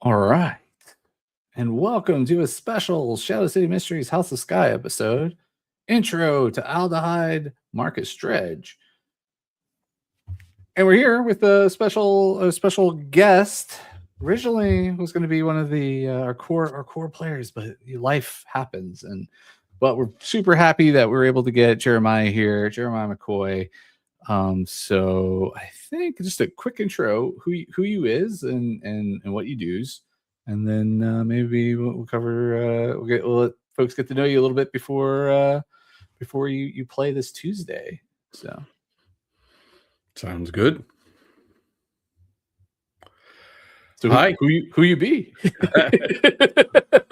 All right. And welcome to a special Shadow City Mysteries House of Skye episode. Intro to Aldehyde Dredge. And we're here with a special guest. Originally was going to be one of the our core players, but life happens, but we're super happy that we're able to get Jeremiah here, Jeremiah McCoy. So I think just a quick intro, who you is and what you do's, and then maybe we'll cover we'll let folks get to know you a little bit before you play this Tuesday. So sounds good. So hi, who you be?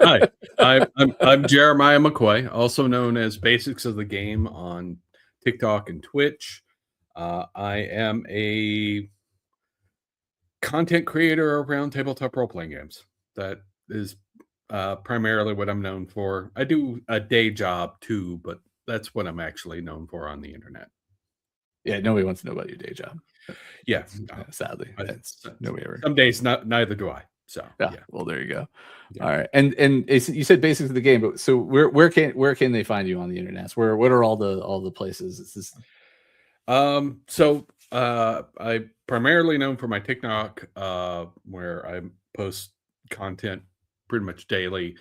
Hi, I'm Jeremiah McCoy, also known as Basics of the Game on TikTok and Twitch. I am a content creator around tabletop role-playing games. That is primarily what I'm known for. I do a day job too, but that's what I'm actually known for on the internet. Yeah, nobody wants to know about your day job. Yeah, sadly, nobody ever. Some days, neither do I. So yeah. Well, there you go. Yeah. All right, and you said Basics of the Game, but so where can they find you on the internet? What are all the places? Is this? So I primarily known for my TikTok, where I post content pretty much daily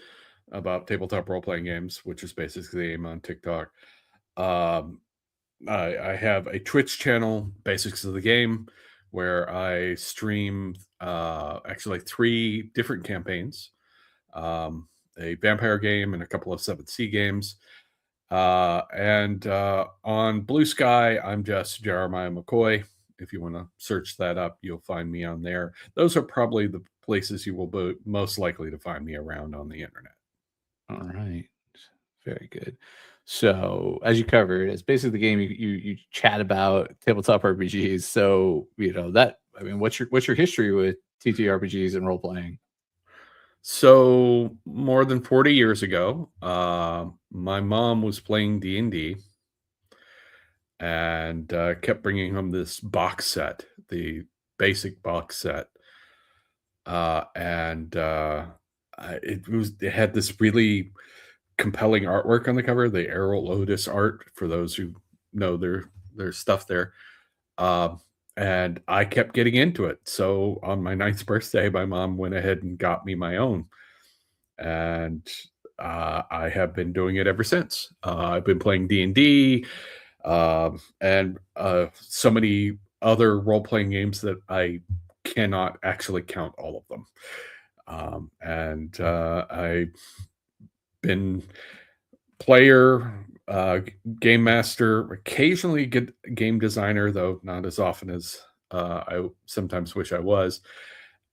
about tabletop role-playing games, which is Basics of the Game on TikTok. I have a Twitch channel, Basics of the Game, where I stream actually 3 different campaigns, a vampire game and a couple of 7th Sea games. And on Blue Sky, I'm just Jeremiah McCoy. If you want to search that up, you'll find me on there. Those are probably the places you will be most likely to find me around on the internet. All right. Very good. So as you covered, it's basically the game you chat about tabletop RPGs. So what's your history with TTRPGs and role playing? So more than 40 years ago, my mom was playing D&D and kept bringing home this box set, the basic box set, and it had this really compelling artwork on the cover, the Errol Otis art, for those who know their stuff there. And I kept getting into it. So on my 9th birthday, my mom went ahead and got me my own. And I have been doing it ever since. I've been playing D&D and so many other role-playing games that I cannot actually count all of them. And I've been player, game master, occasionally good game designer, though not as often as I sometimes wish I was,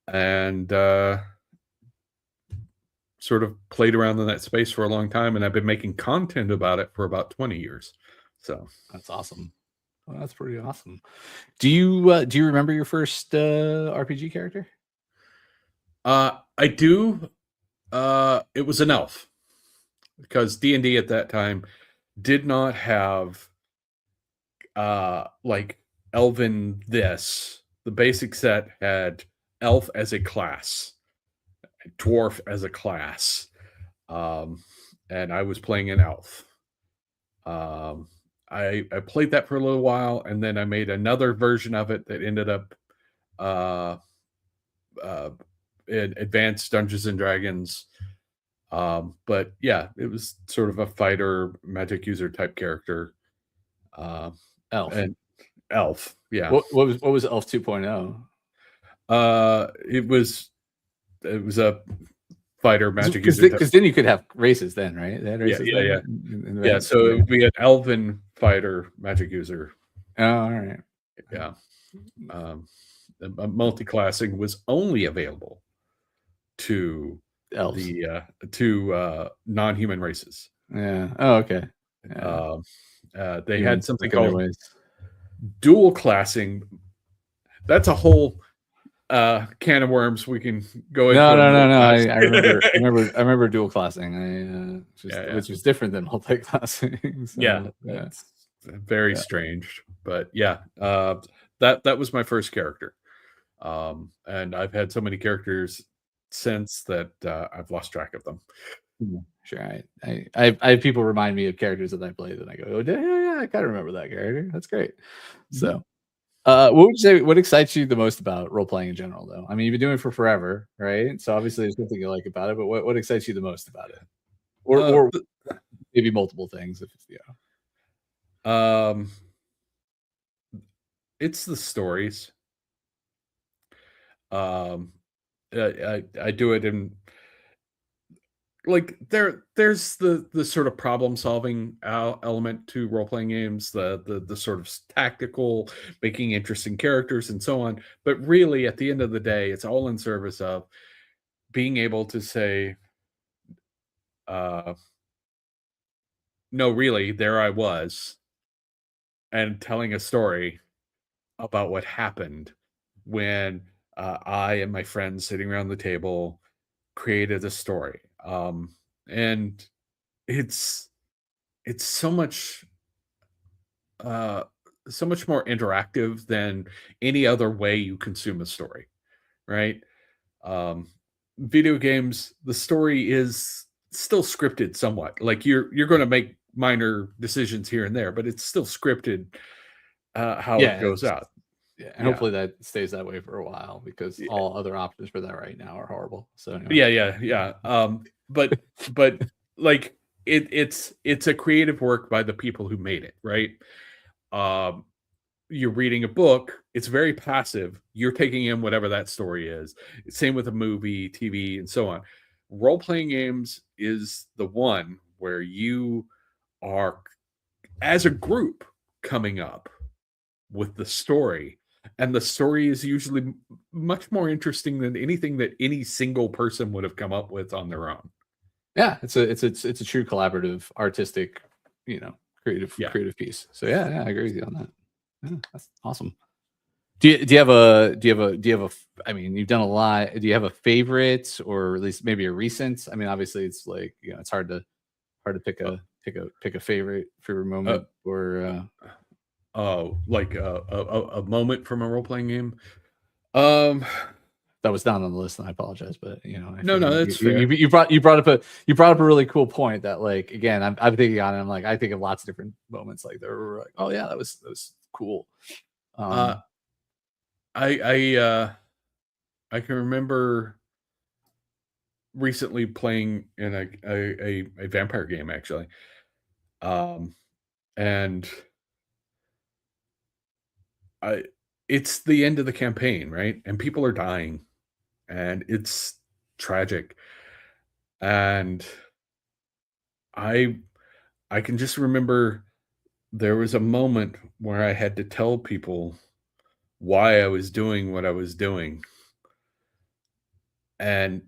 and sort of played around in that space for a long time, and I've been making content about it for about 20 years. So that's awesome. Well, that's pretty awesome. Do you remember your first RPG character? I do. It was an elf, because D&D at that time did not have like elven this. The basic set had elf as a class, dwarf as a class, and I was playing an elf. I played that for a little while, and then I made another version of it that ended up in Advanced Dungeons and Dragons. But yeah, it was sort of a fighter, magic user type character. Elf. And elf, yeah. What was Elf 2.0? It was a fighter magic user. Because then you could have races then, right? They had races yeah. So it would be an elven fighter magic user. Oh, all right. Yeah. Multi-classing was only available to elves, to non-human races. Yeah. Oh, okay. Yeah. They had something called dual classing. That's a whole can of worms we can go into. No. I remember dual classing. Which was different than multi-classing. So, it's very strange, but yeah, that was my first character, and I've had so many characters sense that I've lost track of them. Sure. I have people remind me of characters that I played, and I go, oh, yeah, I kind of remember that character. That's great. So, what would you say? What excites you the most about role playing in general, though? I mean, you've been doing it for forever, right? So obviously, there's something you like about it. But what excites you the most about it, or maybe multiple things? If it's, It's the stories. I do it in like there's the sort of problem solving element to role playing games, the sort of tactical, making interesting characters and so on. But really, at the end of the day, it's all in service of being able to say, no, really, there I was, and telling a story about what happened when I and my friends sitting around the table created a story. And it's it's uh so much more interactive than any other way you consume a story, right? Um Video games, the story is still scripted somewhat. Like you're going to make minor decisions here and there, but it's still scripted how it yeah, goes out. yeah, and Yeah. hopefully that stays that way for a while because Yeah, all other options for that right now are horrible. So anyway, yeah. But like it's a creative work by the people who made it, right? Um you're reading a book, it's very passive. You're taking in whatever that story is. Same with a movie, TV, and so on. Role playing games is the one where you are, as a group, coming up with the story. And the story is usually much more interesting than anything that any single person would have come up with on their own. yeah, it's a true collaborative, artistic, Yeah. creative piece. So yeah, I agree with you on that. Yeah, that's awesome. Do you have a I mean, you've done a lot. Do you have a favorite or at least maybe a recent? I mean, obviously it's like, it's hard to Uh, pick a favorite uh, moment or oh, like a moment from a role playing game. Um, that was not on the list, and I apologize, but I no, figured that's fair. you brought up a really cool point that, like, again, I'm thinking on it. I'm like, I think of lots of different moments like there were like, oh yeah, that was cool. Uh, Um, I can remember recently playing in a vampire game actually. Um, and I it's the end of the campaign, right? And people are dying and it's tragic. And I I can just remember there was a moment where I had to tell people why I was doing what I was doing. And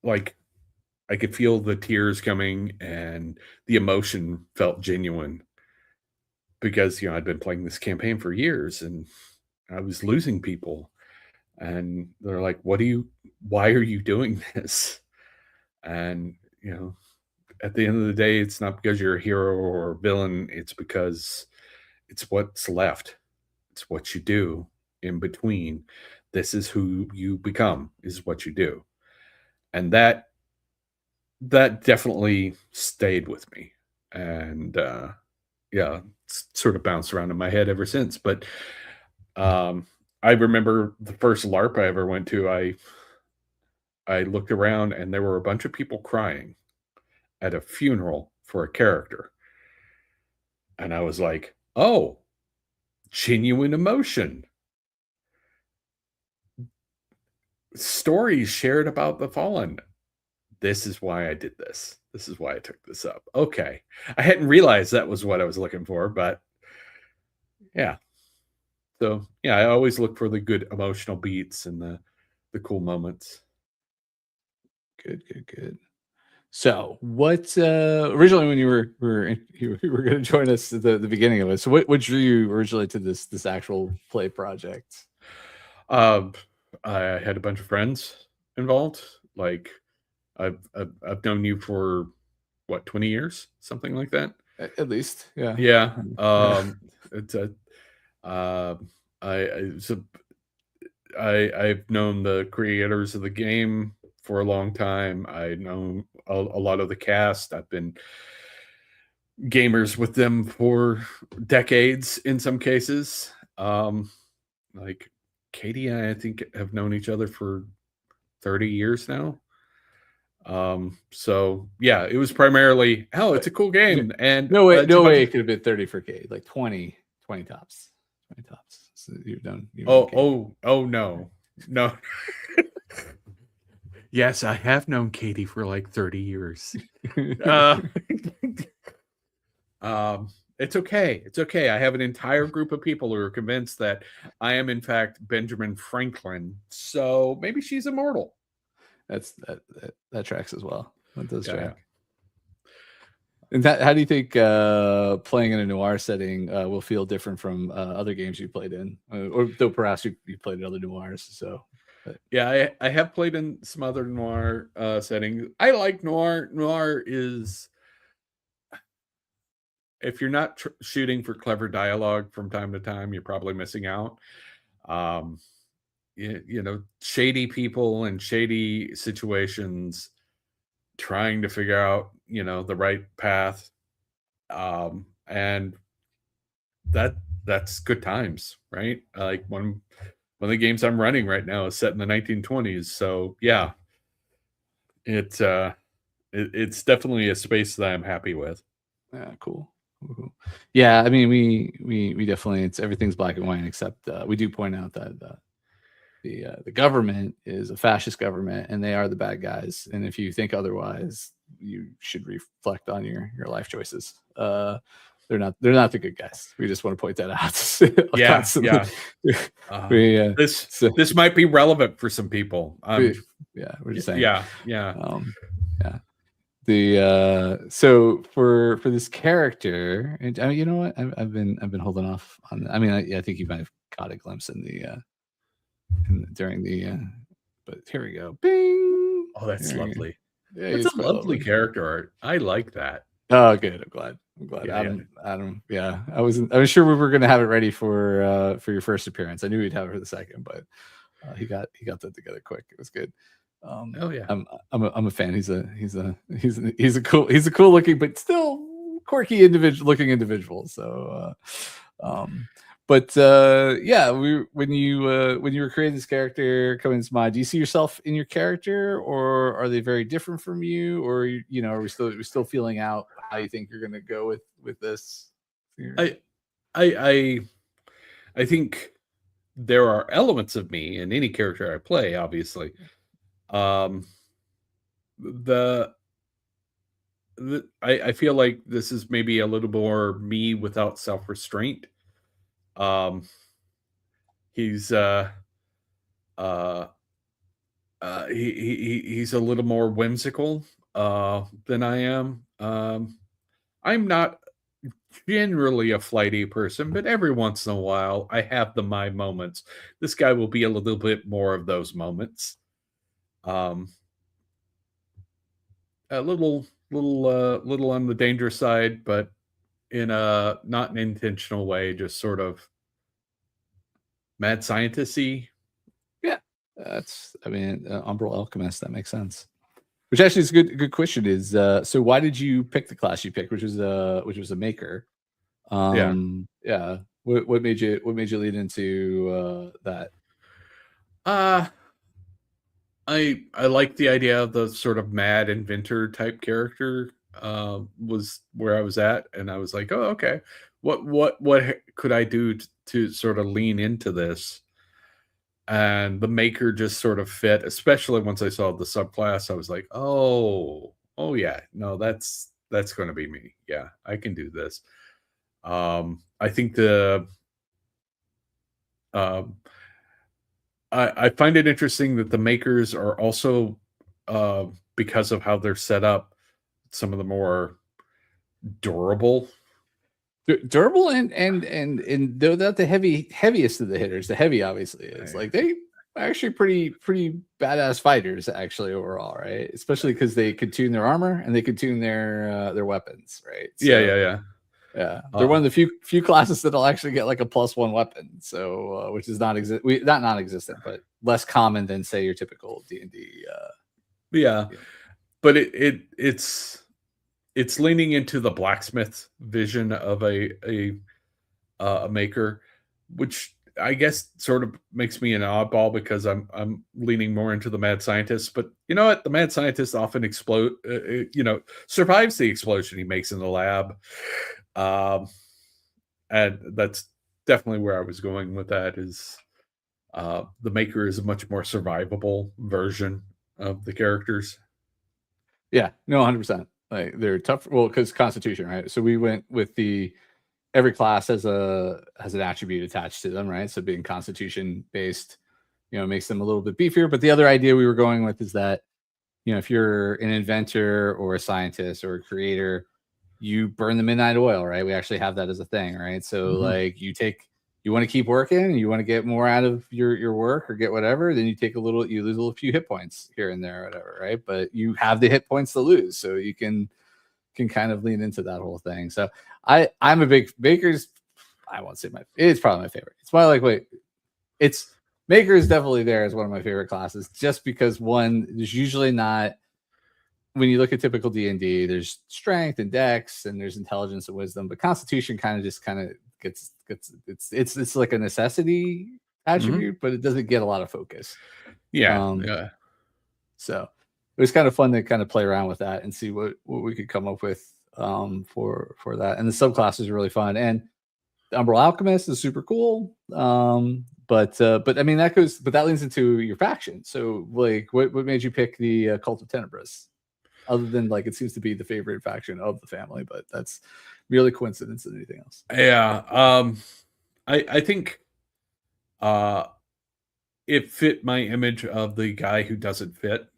like I could feel the tears coming and the emotion felt genuine because I'd been playing this campaign for years and I was losing people and they're like, why are you doing this? And at the end of the day, it's not because you're a hero or a villain, it's because it's what's left. It's what you do in between. This is who you become, is what you do. And that definitely stayed with me. And yeah, it's sort of bounced around in my head ever since. But um I remember the first LARP I ever went to, I looked around and there were a bunch of people crying at a funeral for a character. And I was like, "Oh, genuine emotion. Stories shared about the fallen. This is why I did this. This is why I took this up." Okay. I hadn't realized that was what I was looking for, but yeah. So, yeah, I always look for the good emotional beats and the cool moments. good. So, what originally when you were going to join us at the beginning of it? So, what drew you originally to this actual play project? Um, I had a bunch of friends involved. Like I've known you for what, 20 years, something like that. At least, yeah. Yeah. Yeah. It's a I so I've known the creators of the game for a long time. I know a lot of the cast. I've been gamers with them for decades in some cases. Like Katie and I think have known each other for 30 years now. So yeah, it was primarily, oh, it's a cool game. And no way it could have been 30 for Kate, like 20 tops. 20 tops. So you've done oh no. Yes, I have known Katie for like 30 years. It's okay. It's okay. I have an entire group of people who are convinced that I am in fact Benjamin Franklin. So maybe she's immortal. That tracks as well. That does track. Yeah. And how do you think playing in a noir setting will feel different from other games you played in, or though perhaps you played in other noirs? So, yeah, I have played in some other noir settings. I like noir. Noir is, if you're not shooting for clever dialogue from time to time, you're probably missing out. You know, shady people and shady situations, trying to figure out, you know, the right path, and that's good times, right? Like one of the games I'm running right now is set in the 1920s, so yeah, it's definitely a space that I'm happy with. Yeah, cool. Yeah, I mean, we definitely, everything's black and white, except we do point out that the government is a fascist government, and they are the bad guys. And if you think otherwise, you should reflect on your life choices. They're not the good guys. We just want to point that out. Yeah. This might be relevant for some people. We're just saying. Yeah. So for this character, and you know what, I've been holding off on. I mean, I think you might have caught a glimpse during the. But here we go. Bing. Oh, that's lovely. Yeah, it's a lovely character art. I like that. Oh, good. I'm glad. Adam. Yeah, I was sure we were going to have it ready for your first appearance. I knew we'd have it for the second, but he got that together quick. It was good. Oh yeah, I'm a fan. He's a cool looking but still quirky looking individual. So, yeah, when you were creating this character coming into mind, do you see yourself in your character, or are they very different from you, or you know, are we still feeling out how you think you're going to go with this? I think there are elements of me in any character I play, obviously. I feel like this is maybe a little more me without self-restraint. He's he's a little more whimsical than I am. I'm not generally a flighty person, but every once in a while I have my moments. This guy will be a little bit more of those moments. A little on the dangerous side, but in a not an intentional way, just sort of mad scientist-y. Yeah, Umbral Alchemist. That makes sense. Which actually is a good question. Is so why did you pick the class you picked, which was a maker? Yeah. What made you lead into that? I like the idea of the sort of mad inventor type character. Was where I was at, and I was like, oh, okay. What could I do to sort of lean into this? And the maker just sort of fit, especially once I saw the subclass. I was like, oh yeah, no, that's going to be me. Yeah, I can do this. I think I find it interesting that the makers are also, because of how they're set up, some of the more durable and though not the heaviest of the hitters. The heavy obviously is like they are actually pretty badass fighters actually overall, right? Especially because they can tune their armor and they can tune their weapons, right? So, yeah. They're one of the few classes that'll actually get like a +1 weapon, which is not non-existent, but less common than say your typical D&D Yeah. But it's leaning into the blacksmith vision of a maker, which I guess sort of makes me an oddball because I'm leaning more into the mad scientist. But you know what? The mad scientist often survives the explosion he makes in the lab, and that's definitely where I was going with that. Is the maker is a much more survivable version of the characters. Yeah, no, 100%. Like they're tough. Well, because Constitution, right? So we went with every class has an attribute attached to them, right? So being Constitution based, makes them a little bit beefier. But the other idea we were going with is that, if you're an inventor or a scientist or a creator, you burn the midnight oil, right? We actually have that as a thing, right? So like you want to keep working, you want to get more out of your work or get whatever, then you lose a few hit points here and there or whatever, right? But you have the hit points to lose, so you can kind of lean into that whole thing. So I'm a big Baker's. I won't say it's probably my favorite. It's probably it's Maker is definitely there as one of my favorite classes, just because there's usually not, when you look at typical D&D, there's strength and dex and there's intelligence and wisdom, but Constitution kind of gets it's like a necessity attribute, but it doesn't get a lot of focus. Yeah. So it was kind of fun to kind of play around with that and see what we could come up with for that. And the subclass is really fun. And the Umbral Alchemist is super cool. But I mean that leads into your faction. So like what made you pick the Cult of Tenebrous? Other than like it seems to be the favorite faction of the family, but that's merely coincidence than anything else. Yeah. I think it fit my image of the guy who doesn't fit.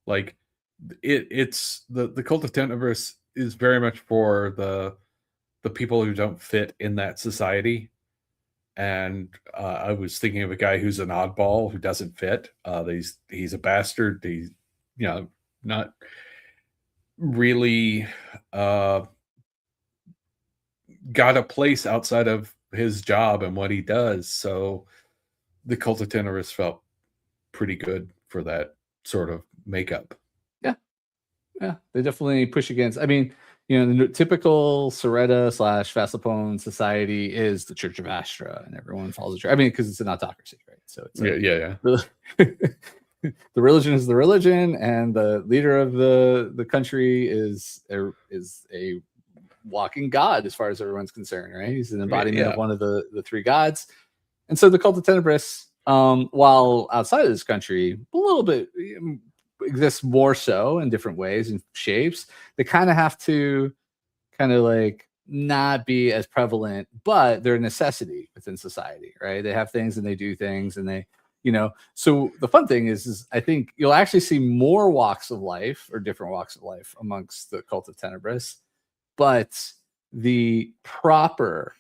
Like it's the Cult of Tenebrous is very much for the people who don't fit in that society. And I was thinking of a guy who's an oddball who doesn't fit. He's a bastard. He's not really got a place outside of his job and what he does. So the Cult of Tenebrous felt pretty good for that sort of makeup. Yeah, they definitely push against. I mean, the typical Soretta / Fascipone society is the Church of Astra, and everyone follows the church. I mean, because it's an autocracy, right? So it's like, the religion is the religion, and the leader of the country is a walking god as far as everyone's concerned, right? He's an embodiment of one of the three gods. And so the Cult of Tenebrous, while outside of this country, a little bit exists more so in different ways and shapes. They kind of have to like not be as prevalent, but they're a necessity within society, right? They have things and they do things, and they, so the fun thing is I think you'll actually see more walks of life or different walks of life amongst the Cult of Tenebrous, but the proper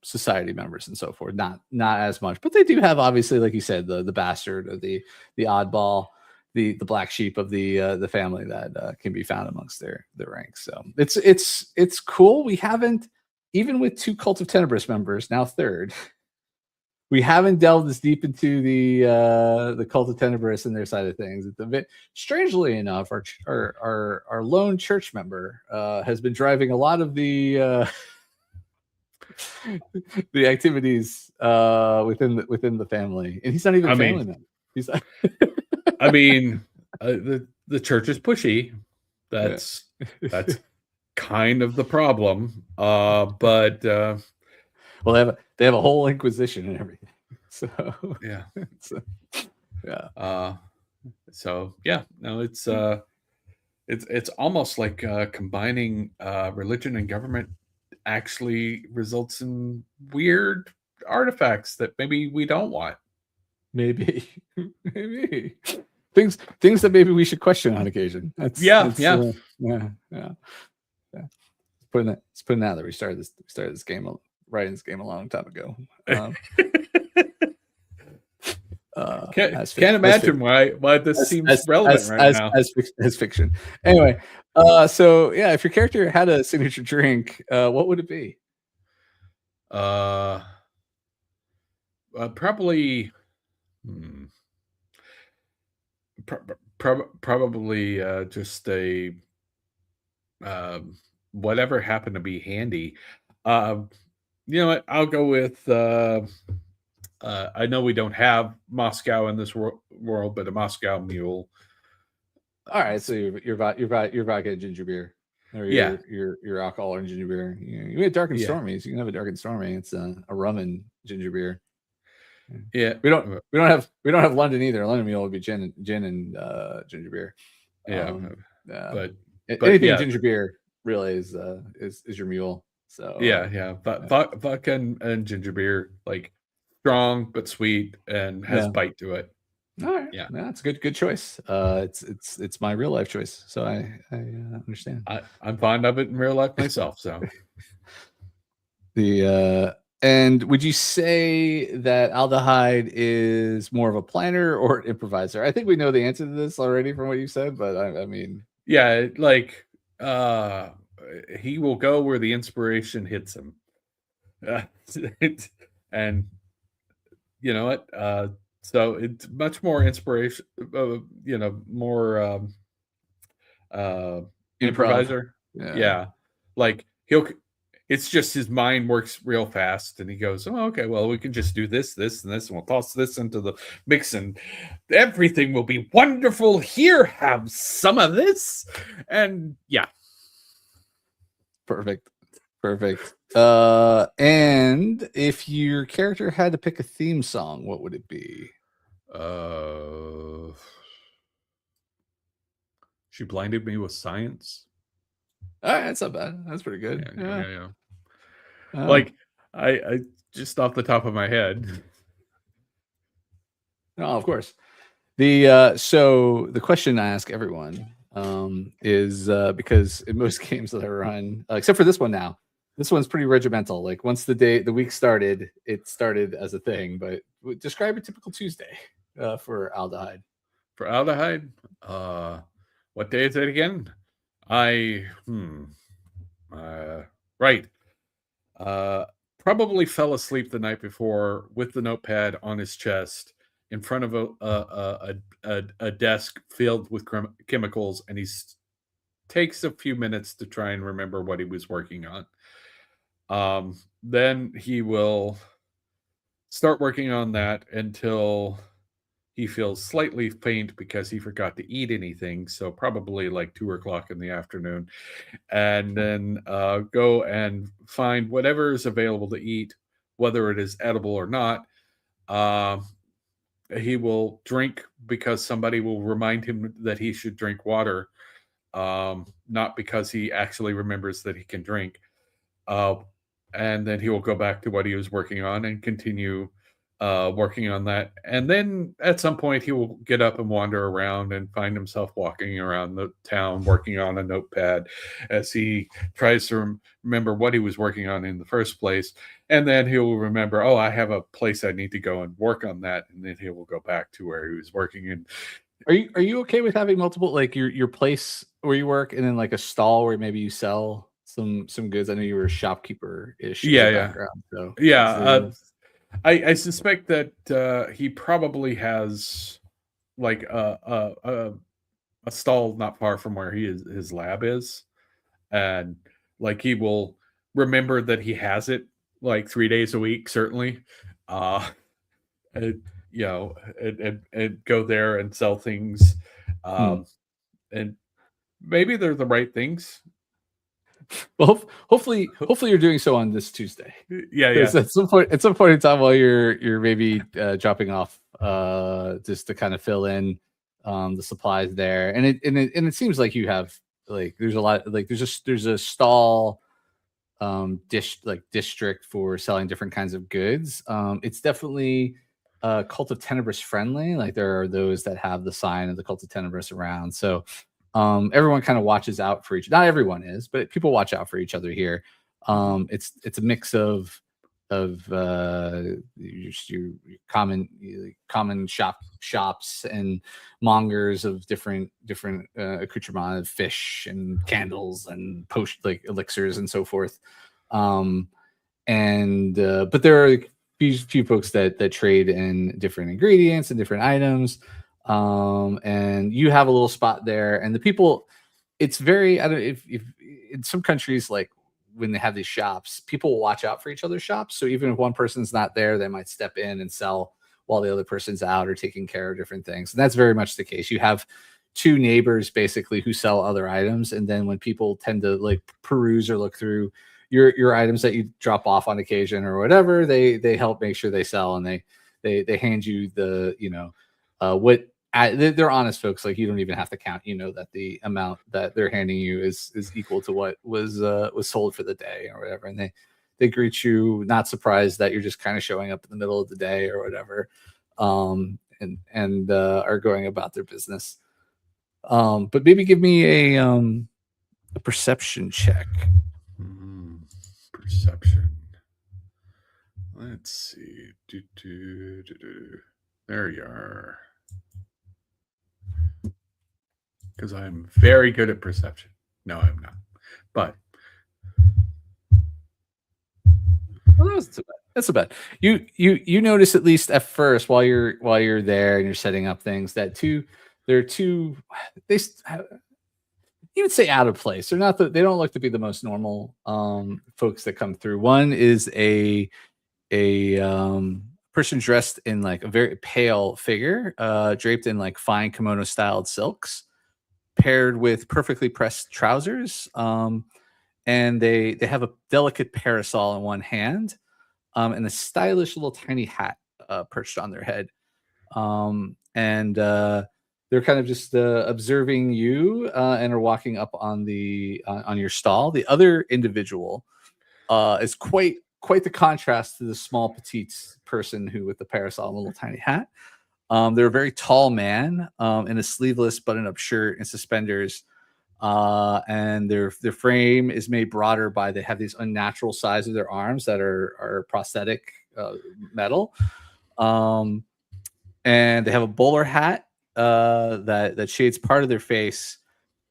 society members and so forth, not as much. But they do have, obviously, like you said, the bastard or the oddball, the black sheep of the family that can be found amongst their ranks. So it's cool. We haven't, even with 2 Cult of Tenebrous members, now 3rd, we haven't delved as deep into the Cult of Tenebrous and their side of things. It's a bit, strangely enough, our lone church member has been driving a lot of the the activities within the family, and he's not even a family member. He's I mean, the church is pushy. That's kind of the problem. But well, they have a whole inquisition and everything. So yeah, yeah. So yeah, no, it's almost like combining religion and government actually results in weird artifacts that maybe we don't want. Maybe things that maybe we should question on occasion. Yeah. Putting it out there. We started this game, writing this game a long time ago. Can't imagine why this seems relevant right now as fiction. Anyway, so yeah, if your character had a signature drink, what would it be? Probably Probably just a whatever happened to be handy. You know what? I'll go with. I know we don't have Moscow in this world, but a Moscow Mule. All right, so you're vodka and ginger beer, or Yeah. your alcohol and ginger beer. You made dark and Yeah. stormy, so you can have a dark and stormy. It's a rum and ginger beer. Yeah. We don't have London either. London Mule would be gin and ginger beer. Yeah. But anything yeah, ginger beer really is your mule. So yeah. Vodka and ginger beer, like strong but sweet and has bite to it. All right. Yeah. That's a good choice. It's my real life choice. So I understand. I'm fond of it in real life myself. So and would you say that Aldehyde is more of a planner or an improviser? I think we know the answer to this already from what you said, but I mean, yeah, like he will go where the inspiration hits him. And you know what? So it's much more inspiration, more improviser. Yeah. Like it's just his mind works real fast and he goes, oh, okay, well, we can just do this, this, and this, and we'll toss this into the mix and everything will be wonderful. Here, have some of this. And yeah. Perfect. And if your character had to pick a theme song, what would it be? She blinded me with science. All right, that's not bad. That's pretty good. Yeah. Like I just off the top of my head. Oh, of course. So the question I ask everyone is because in most games that I run, except for this one now, this one's pretty regimental. Like once the week started, it started as a thing. But describe a typical Tuesday for Aldehyde. For Aldehyde, what day is it again? Right. Probably fell asleep the night before with the notepad on his chest in front of a desk filled with chemicals, and he takes a few minutes to try and remember what he was working on. Then he will start working on that until he feels slightly faint because he forgot to eat anything. So probably like 2:00 in the afternoon, and then go and find whatever is available to eat, whether it is edible or not. He will drink because somebody will remind him that he should drink water, not because he actually remembers that he can drink. And then he will go back to what he was working on and continue working on that. And then at some point, he will get up and wander around and find himself walking around the town, working on a notepad as he tries to remember what he was working on in the first place. And then he will remember, oh, I have a place I need to go and work on that. And then he will go back to where he was working. And are you okay with having multiple, like your place where you work and then like a stall where maybe you sell some goods? I know you were a shopkeeper-ish. Background. So I suspect that he probably has like a stall not far from where his lab is, and like he will remember that he has it like 3 days a week, certainly. And, and go there and sell things, and maybe they're the right things. Well, hopefully you're doing so on this Tuesday. Yeah. At some point in time while you're maybe dropping off, just to kind of fill in the supplies there, and it seems like you have like there's a lot, like there's a stall district for selling different kinds of goods. It's definitely Cult of Tenebrous friendly. Like there are those that have the sign of the Cult of Tenebrous around, so everyone kind of watches out for not everyone is, but people watch out for each other here. It's a mix of your common shops and mongers of different accoutrement of fish and candles and like elixirs and so forth. But there are few folks that trade in different ingredients and different items. and you have a little spot there. And the people, it's very, I don't if in some countries, like when they have these shops, people will watch out for each other's shops. So even if one person's not there, they might step in and sell while the other person's out or taking care of different things. And that's very much the case. You have two neighbors basically who sell other items, and then when people tend to like peruse or look through your items that you drop off on occasion or whatever, they help make sure they sell, and they hand you the what they're honest folks. Like, you don't even have to count. You know that the amount that they're handing you is equal to what was sold for the day or whatever, and they greet you, not surprised that you're just kind of showing up in the middle of the day or whatever, and are going about their business. But maybe give me a perception check. Perception. Let's see. There you are. Because I'm very good at perception. No, I'm not. But well, that's about. You notice, at least at first, while you're there and you're setting up things, that there are two. They you would say out of place. They're not. They don't look to be the most normal folks that come through. One is a person dressed in like a very pale figure, draped in like fine kimono styled silks, paired with perfectly pressed trousers. And they have a delicate parasol in one hand, and a stylish little tiny hat perched on their head. And they're kind of just observing you, and are walking up on on your stall. The other individual is quite the contrast to the small petite person who with the parasol and little tiny hat. They're a very tall man in a sleeveless button-up shirt and suspenders, and their frame is made broader by they have these unnatural size of their arms that are prosthetic metal, and they have a bowler hat that shades part of their face,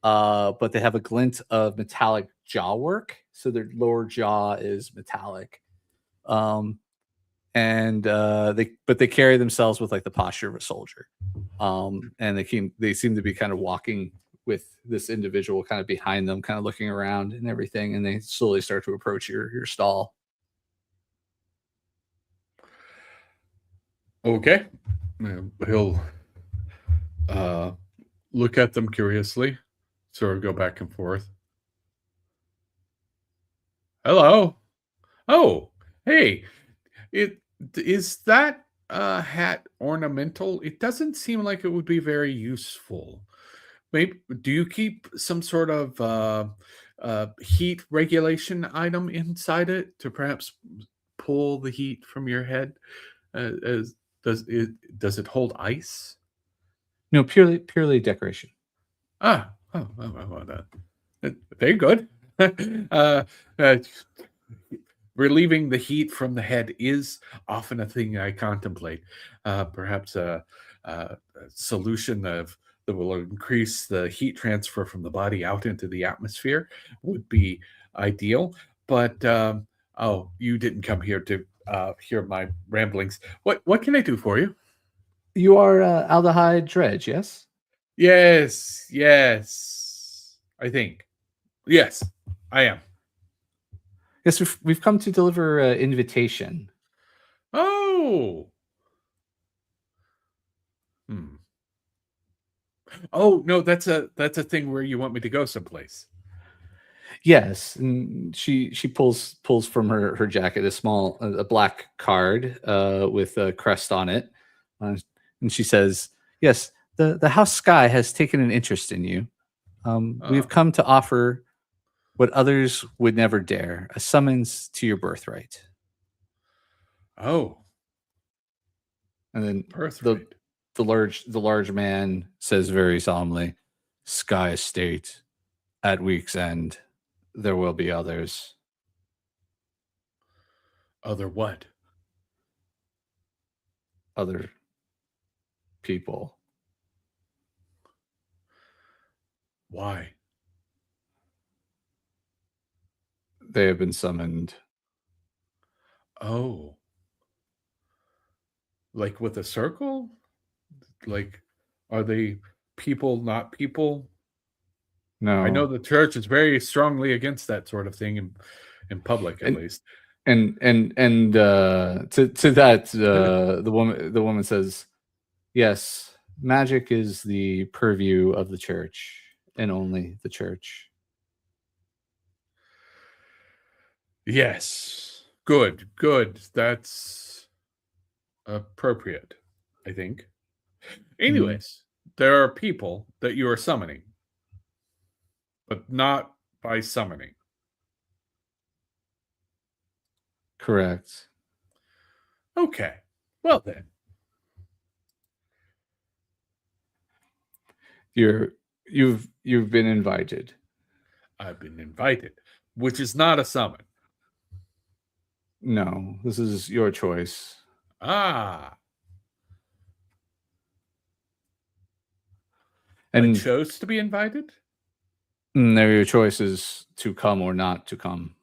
but they have a glint of metallic jaw work, so their lower jaw is metallic. And they carry themselves with like the posture of a soldier, and they seem to be kind of walking with this individual kind of behind them, kind of looking around and everything, and they slowly start to approach your stall. Okay. He'll look at them curiously, sort of go back and forth. Hello. Oh, hey. Is that hat ornamental? It doesn't seem like it would be very useful. Maybe do you keep some sort of heat regulation item inside it to perhaps pull the heat from your head? As does it hold ice? No, purely decoration. Very good. uh, uh, Relieving the heat from the head is often a thing I contemplate. Perhaps a solution that will increase the heat transfer from the body out into the atmosphere would be ideal. But oh, you didn't come here to hear my ramblings. What can I do for you? You are Aldehyde Dredge, yes? Yes. I think. Yes, I am. Yes, we've come to deliver an invitation. Oh. Oh no, that's a thing where you want me to go someplace. Yes, and she pulls from her jacket a black card with a crest on it, and she says, "Yes, the House Skye has taken an interest in you. We've come to offer what others would never dare: a summons to your birthright." Oh, And then birthright. the large man says very solemnly, "Skye Estate, at week's end, there will be others." Other what? Other people. Why? They have been summoned. Oh, like with a circle? Like Are they people, not people? No. I know the church is very strongly against that sort of thing in public, at And least. to that, the woman says, yes, magic is the purview of the church and only the church. Yes. Good, good. That's appropriate, I think. Anyways, there are people that you are summoning, but not by summoning. Correct. Okay. Well then. You've been invited. I've been invited, which is not a summon. No, this is your choice. Ah. I And chose to be invited? there your choice is to come or not to come.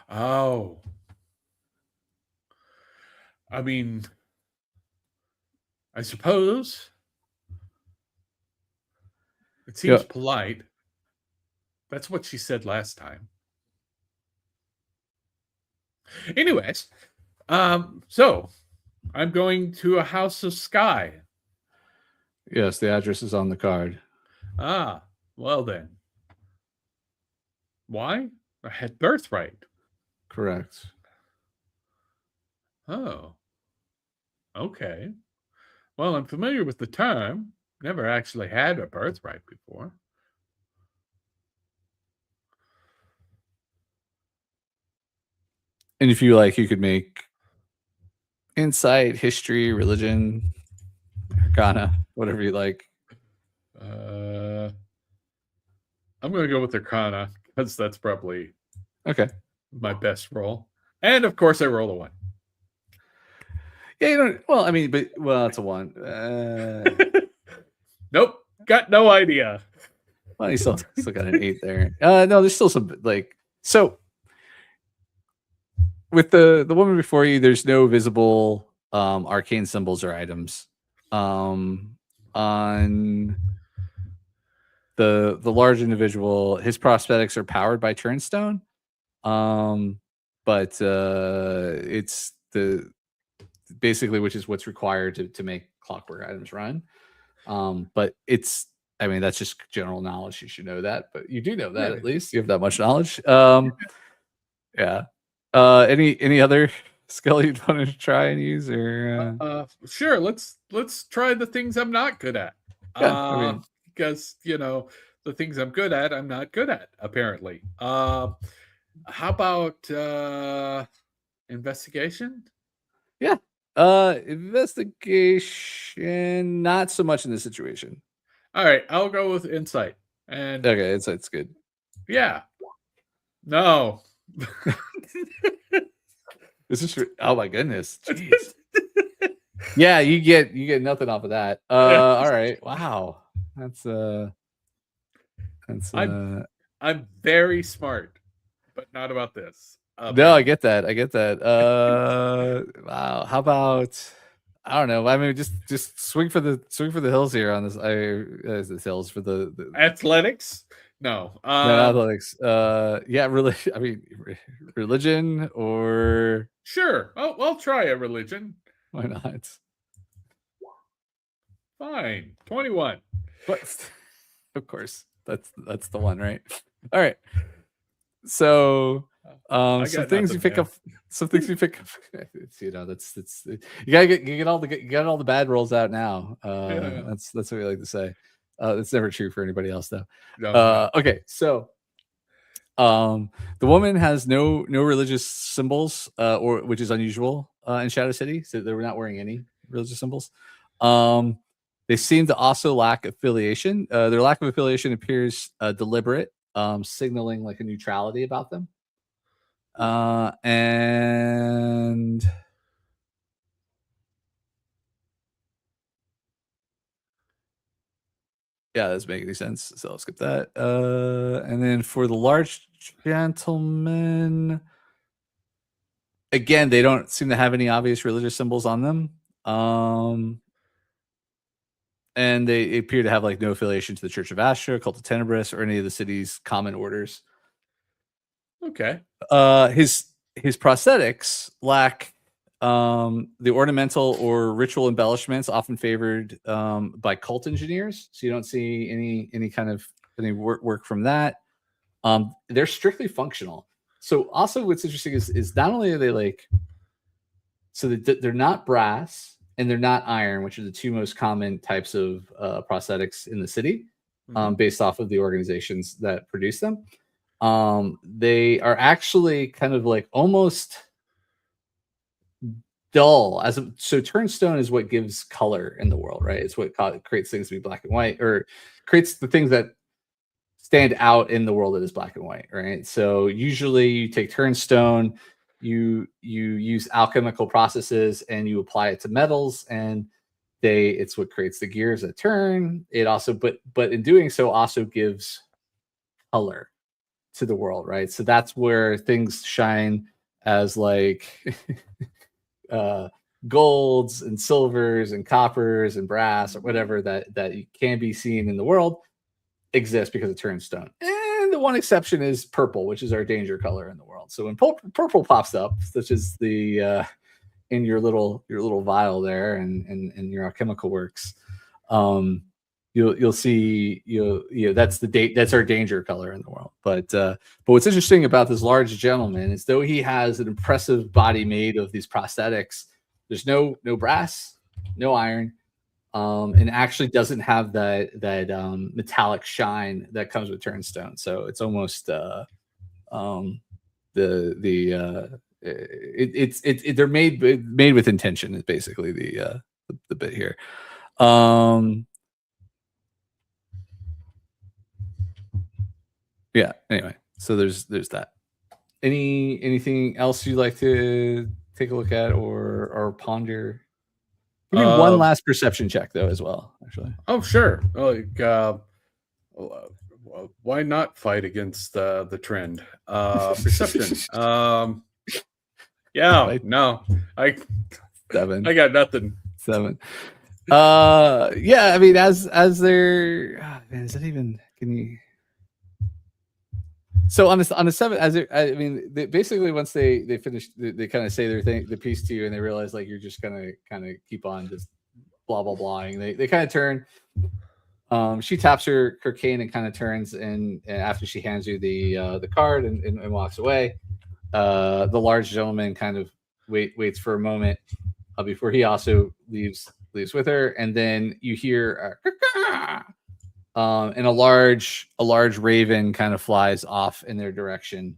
Oh. I mean, I suppose it seems polite. That's what she said last time. Anyways, so I'm going to a house of Skye. Yes, the address is on the card. Ah, well then. Why? I had birthright. Correct. Oh. Okay. Well, I'm familiar with the term. Never actually had a birthright before. And if you like, you could make insight, history, religion, arcana, whatever you like. I'm going to go with Arcana because that's probably Okay. my best roll. And of course, I roll a 1. Yeah, you don't. Well, I mean, but it's a 1. Nope, got no idea. Well, you still got an 8 there. No, there's still some so. With the woman before you, there's no visible arcane symbols or items. On the large individual, his prosthetics are powered by turnstone. But it's the basically, which is what's required to make clockwork items run. But it's, I mean, that's just general knowledge. You should know that, but you do know that at least. You have that much knowledge. Yeah. Any other skill you'd want to try and use, or sure, let's try the things I'm not good at. yeah, I mean, because the things I'm good at, I'm not good at, apparently. How about investigation? Yeah. Investigation, not so much in this situation. All right, I'll go with insight. And okay, insight's good. Yeah. No. This is oh my goodness. Jeez. Yeah, you get nothing off of that. All right. Wow. That's I'm very smart, but not about this. No, I get that. Wow. How about, I don't know. I mean, just swing for the hills here on this. The hills for the athletics. No, athletics. Yeah, really. I mean, religion or sure. I'll try a religion. Why not? Fine, 21. But of course, that's the one, right? All right. So, some things you pick up. Some things you pick up. It's, that's you get all the bad rolls out now. Yeah. That's what we like to say. That's never true for anybody else, though. No. Okay, so the woman has no religious symbols, or which is unusual in Shadow City. So they were not wearing any religious symbols. They seem to also lack affiliation. Their lack of affiliation appears deliberate, signaling like a neutrality about them. And yeah, that doesn't make any sense. So I'll skip that. And then for the large gentleman, again, they don't seem to have any obvious religious symbols on them. and they appear to have like no affiliation to the Church of Astra, Cult of Tenebrous, or any of the city's common orders. Okay. His prosthetics lack the ornamental or ritual embellishments often favored by cult engineers. So you don't see any kind of any work from that. They're strictly functional. So also what's interesting is not only are they like, so they're not brass and they're not iron, which are the two most common types of prosthetics in the city, based off of the organizations that produce them. They are actually kind of like almost dull. So turnstone is what gives color in the world, right? It's what creates things to be black and white, or creates the things that stand out in the world that is black and white, right? So usually you take turnstone, you use alchemical processes and you apply it to metals, and it's what creates the gears that turn. It also, but in doing so, also gives color to the world, right? So that's where things shine as like golds and silvers and coppers and brass or whatever that can be seen in the world exist because of turnstone. And the one exception is purple, which is our danger color in the world. So when purple pops up, such as the in your little vial there and your alchemical works, you'll see that's our danger color in the world. But what's interesting about this large gentleman is, though he has an impressive body made of these prosthetics, there's no brass, no iron, and actually doesn't have that metallic shine that comes with turnstone. So it's almost they're made with intention is basically the bit here. Yeah, anyway, so there's that. Anything else you'd like to take a look at or ponder? Give me one last perception check though as well, actually. Oh, sure. Like why not fight against the trend? Perception. Yeah, no. I 7. I got nothing. 7. Yeah, I mean, as they're man, is that even, can you? So on the 7, basically once they finish, they kind of say their thing, the piece to you, and they realize like you're just gonna kind of keep on just blah blah blahing. They kind of turn. She taps her cane and kind of turns, and after she hands you the card and walks away, the large gentleman kind of waits for a moment before he also leaves with her, and then you hear and a large raven kind of flies off in their direction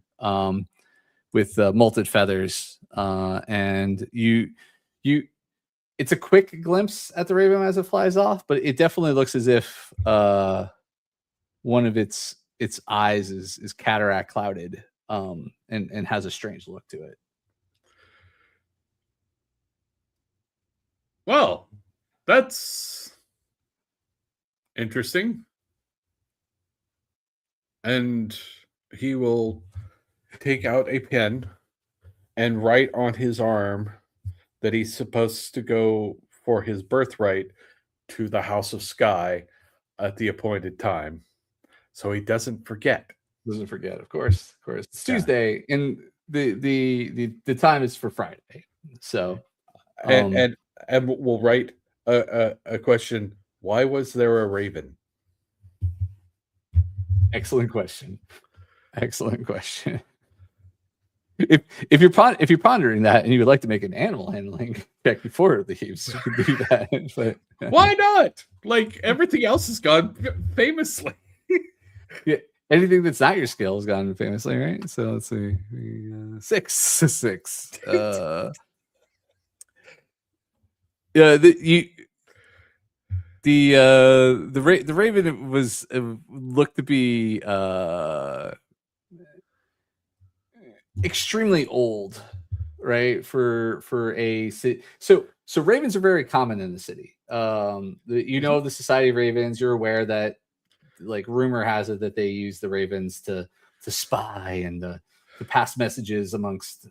with molted feathers, and you it's a quick glimpse at the raven as it flies off, but it definitely looks as if one of its eyes is cataract clouded, and has a strange look to it. Well, that's interesting. And he will take out a pen and write on his arm that he's supposed to go for his birthright to the House of Skye at the appointed time, so he doesn't forget. Of course. It's Tuesday, and the time is for Friday. So, and we'll write a question: why was there a raven? Excellent question. If you're pondering that and you would like to make an animal handling check before it leaves, you can do that. But why not? Like everything else has gone famously. Yeah, anything that's not your skill has gone famously, right? So let's see, 6. Yeah, the raven was looked to be extremely old, right? For a city. So ravens are very common in the city. The Society of Ravens. You're aware that, like, rumor has it that they use the ravens to spy and to pass messages amongst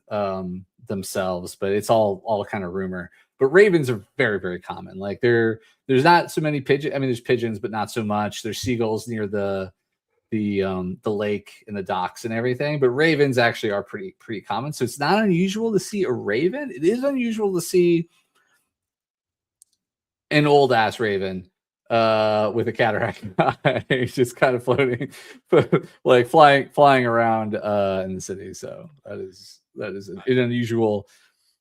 themselves, but it's all kind of rumor. But ravens are very, very common. Like there's not so many pigeons. I mean, there's pigeons, but not so much. There's seagulls near the lake and the docks and everything, but ravens actually are pretty common. So it's not unusual to see a raven. It is unusual to see an old ass raven with a cataract eye, just kind of floating, like flying around in the city. So that is an unusual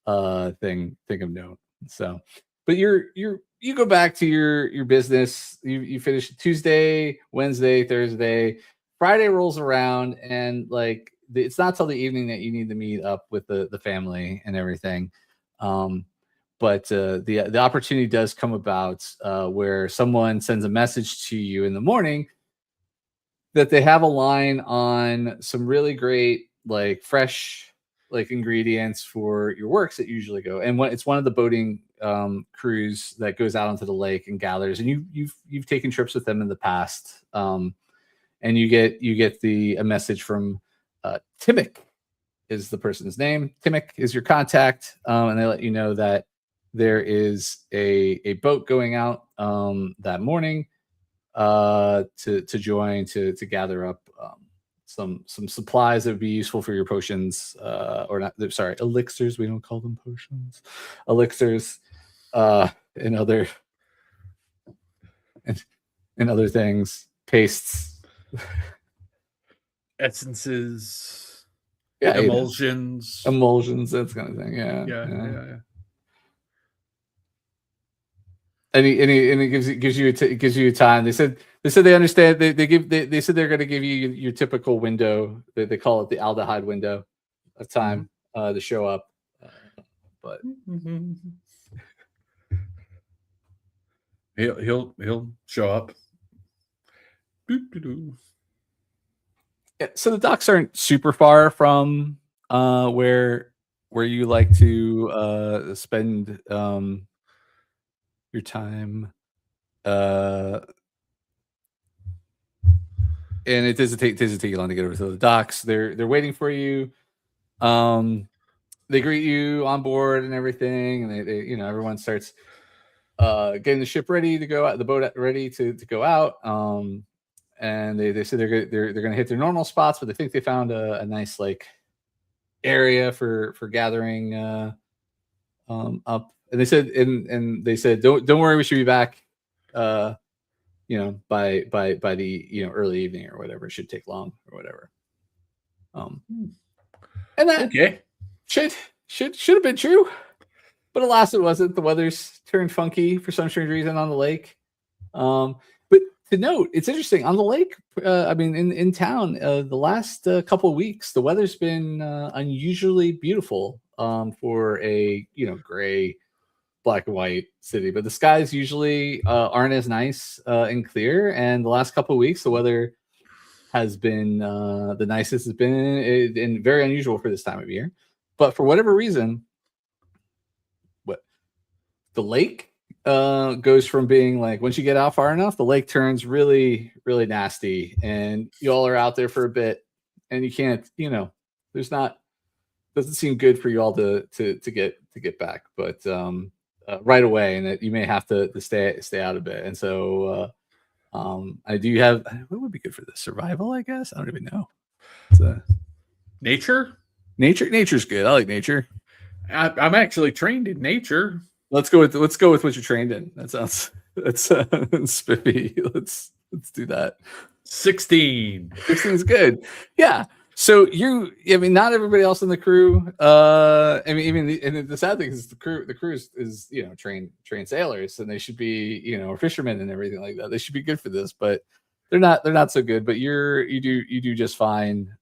thing of note. So, but you go back to your business. You finish Tuesday, Wednesday, Thursday, Friday rolls around, and like it's not till the evening that you need to meet up with the family and everything. But the opportunity does come about where someone sends a message to you in the morning that they have a line on some really great, like fresh, like ingredients for your works that usually go. And it's one of the boating crews that goes out onto the lake and gathers. And you've taken trips with them in the past, and you get a message from Timmick is the person's name. Timmick is your contact, and they let you know that there is a boat going out that morning to join to gather up some supplies that would be useful for your potions, or not. Sorry, elixirs. We don't call them potions. Elixirs, and other things, pastes, essences, yeah, emulsions, that kind of thing. Yeah. And it gives you time. They said they understand. They said they're going to give you your typical window. They call it the Aldehyde window of time to show up. But he'll show up. Yeah, so the docks aren't super far from where you like to spend your time, and it doesn't take you long to get over to the docks. They're waiting for you. They greet you on board and everything, and they everyone starts getting the ship ready to go out, the boat ready to go out. And they said they're going to hit their normal spots, but they think they found a nice like area for gathering up. And they said, don't worry, we should be back, by the early evening or whatever. It should take long or whatever. And that should have been true, but alas, it wasn't. The weather's turned funky for some strange reason on the lake. But to note, it's interesting on the lake. I mean, in town, the last couple of weeks, the weather's been unusually beautiful for a gray, black and white city. But the skies usually aren't as nice and clear. And the last couple of weeks, the weather has been the nicest it's been, and very unusual for this time of year. But for whatever reason, the lake goes from being like, once you get out far enough, the lake turns really, really nasty, and you all are out there for a bit, and you can't, doesn't seem good for you all to get back, but right away, and that you may have to stay out a bit. And so I do have, what would be good for this? Survival, I guess. I don't even know. Nature's good. I like nature. I'm actually trained in nature. Let's go with what you're trained in. That's spiffy. Let's do that. 16. 16 is good. Yeah. So not everybody else in the crew. And the sad thing is the crew is trained sailors, and they should be or fishermen and everything like that. They should be good for this, but they're not so good. But you do just fine.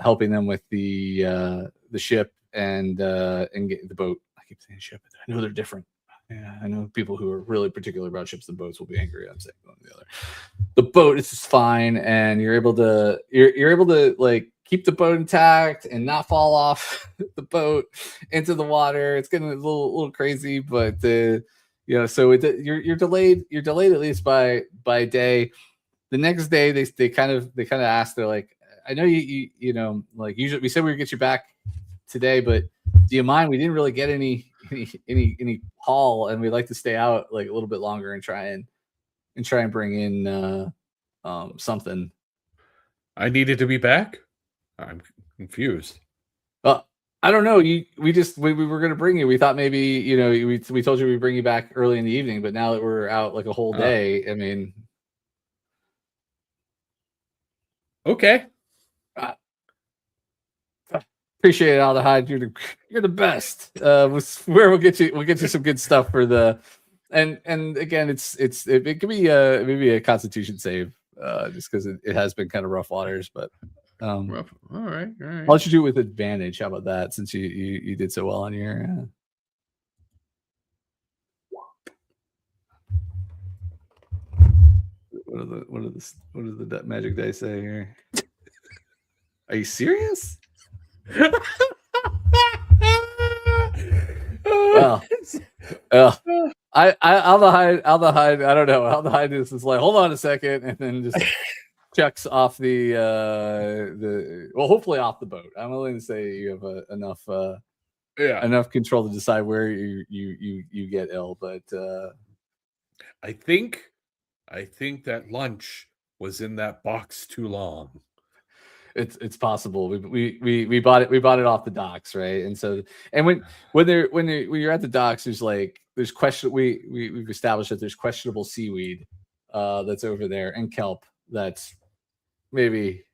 Helping them with the ship and get the boat. I keep saying ship. I know they're different. Yeah, I know people who are really particular about ships and boats will be angry. I'm saying one or the other. The boat is just fine, and you're able to like keep the boat intact and not fall off the boat into the water. It's getting a little crazy, but so you're delayed. You're delayed at least by a day. The next day, they kind of asked. They're like, I know you know, like usually we said we would get you back today, but do you mind? We didn't really get any haul, and we'd like to stay out like a little bit longer and try and bring in something. I needed to be back. I'm confused. I don't know. We were going to bring you. We thought maybe, you know, we told you we'd bring you back early in the evening, but now that we're out like a whole day, I mean, okay. Appreciate it, Aldehyde. You're the best. Where we'll get you some good stuff for the, and again, it could be maybe a Constitution save, just because it has been kind of rough waters, but. Rough. All right. I'll let you do it with advantage. How about that? Since you did so well on your. What does the magic dice say here? Are you serious? Well, Aldehyde. I don't know. Aldehyde is like, hold on a second, and then just checks off the hopefully off the boat. I'm willing to say you have enough control to decide where you get ill, but I think that lunch was in that box too long. It's possible. We bought it off the docks, right? And so, and when you're at the docks, there's question. We've established that there's questionable seaweed that's over there, and kelp that's maybe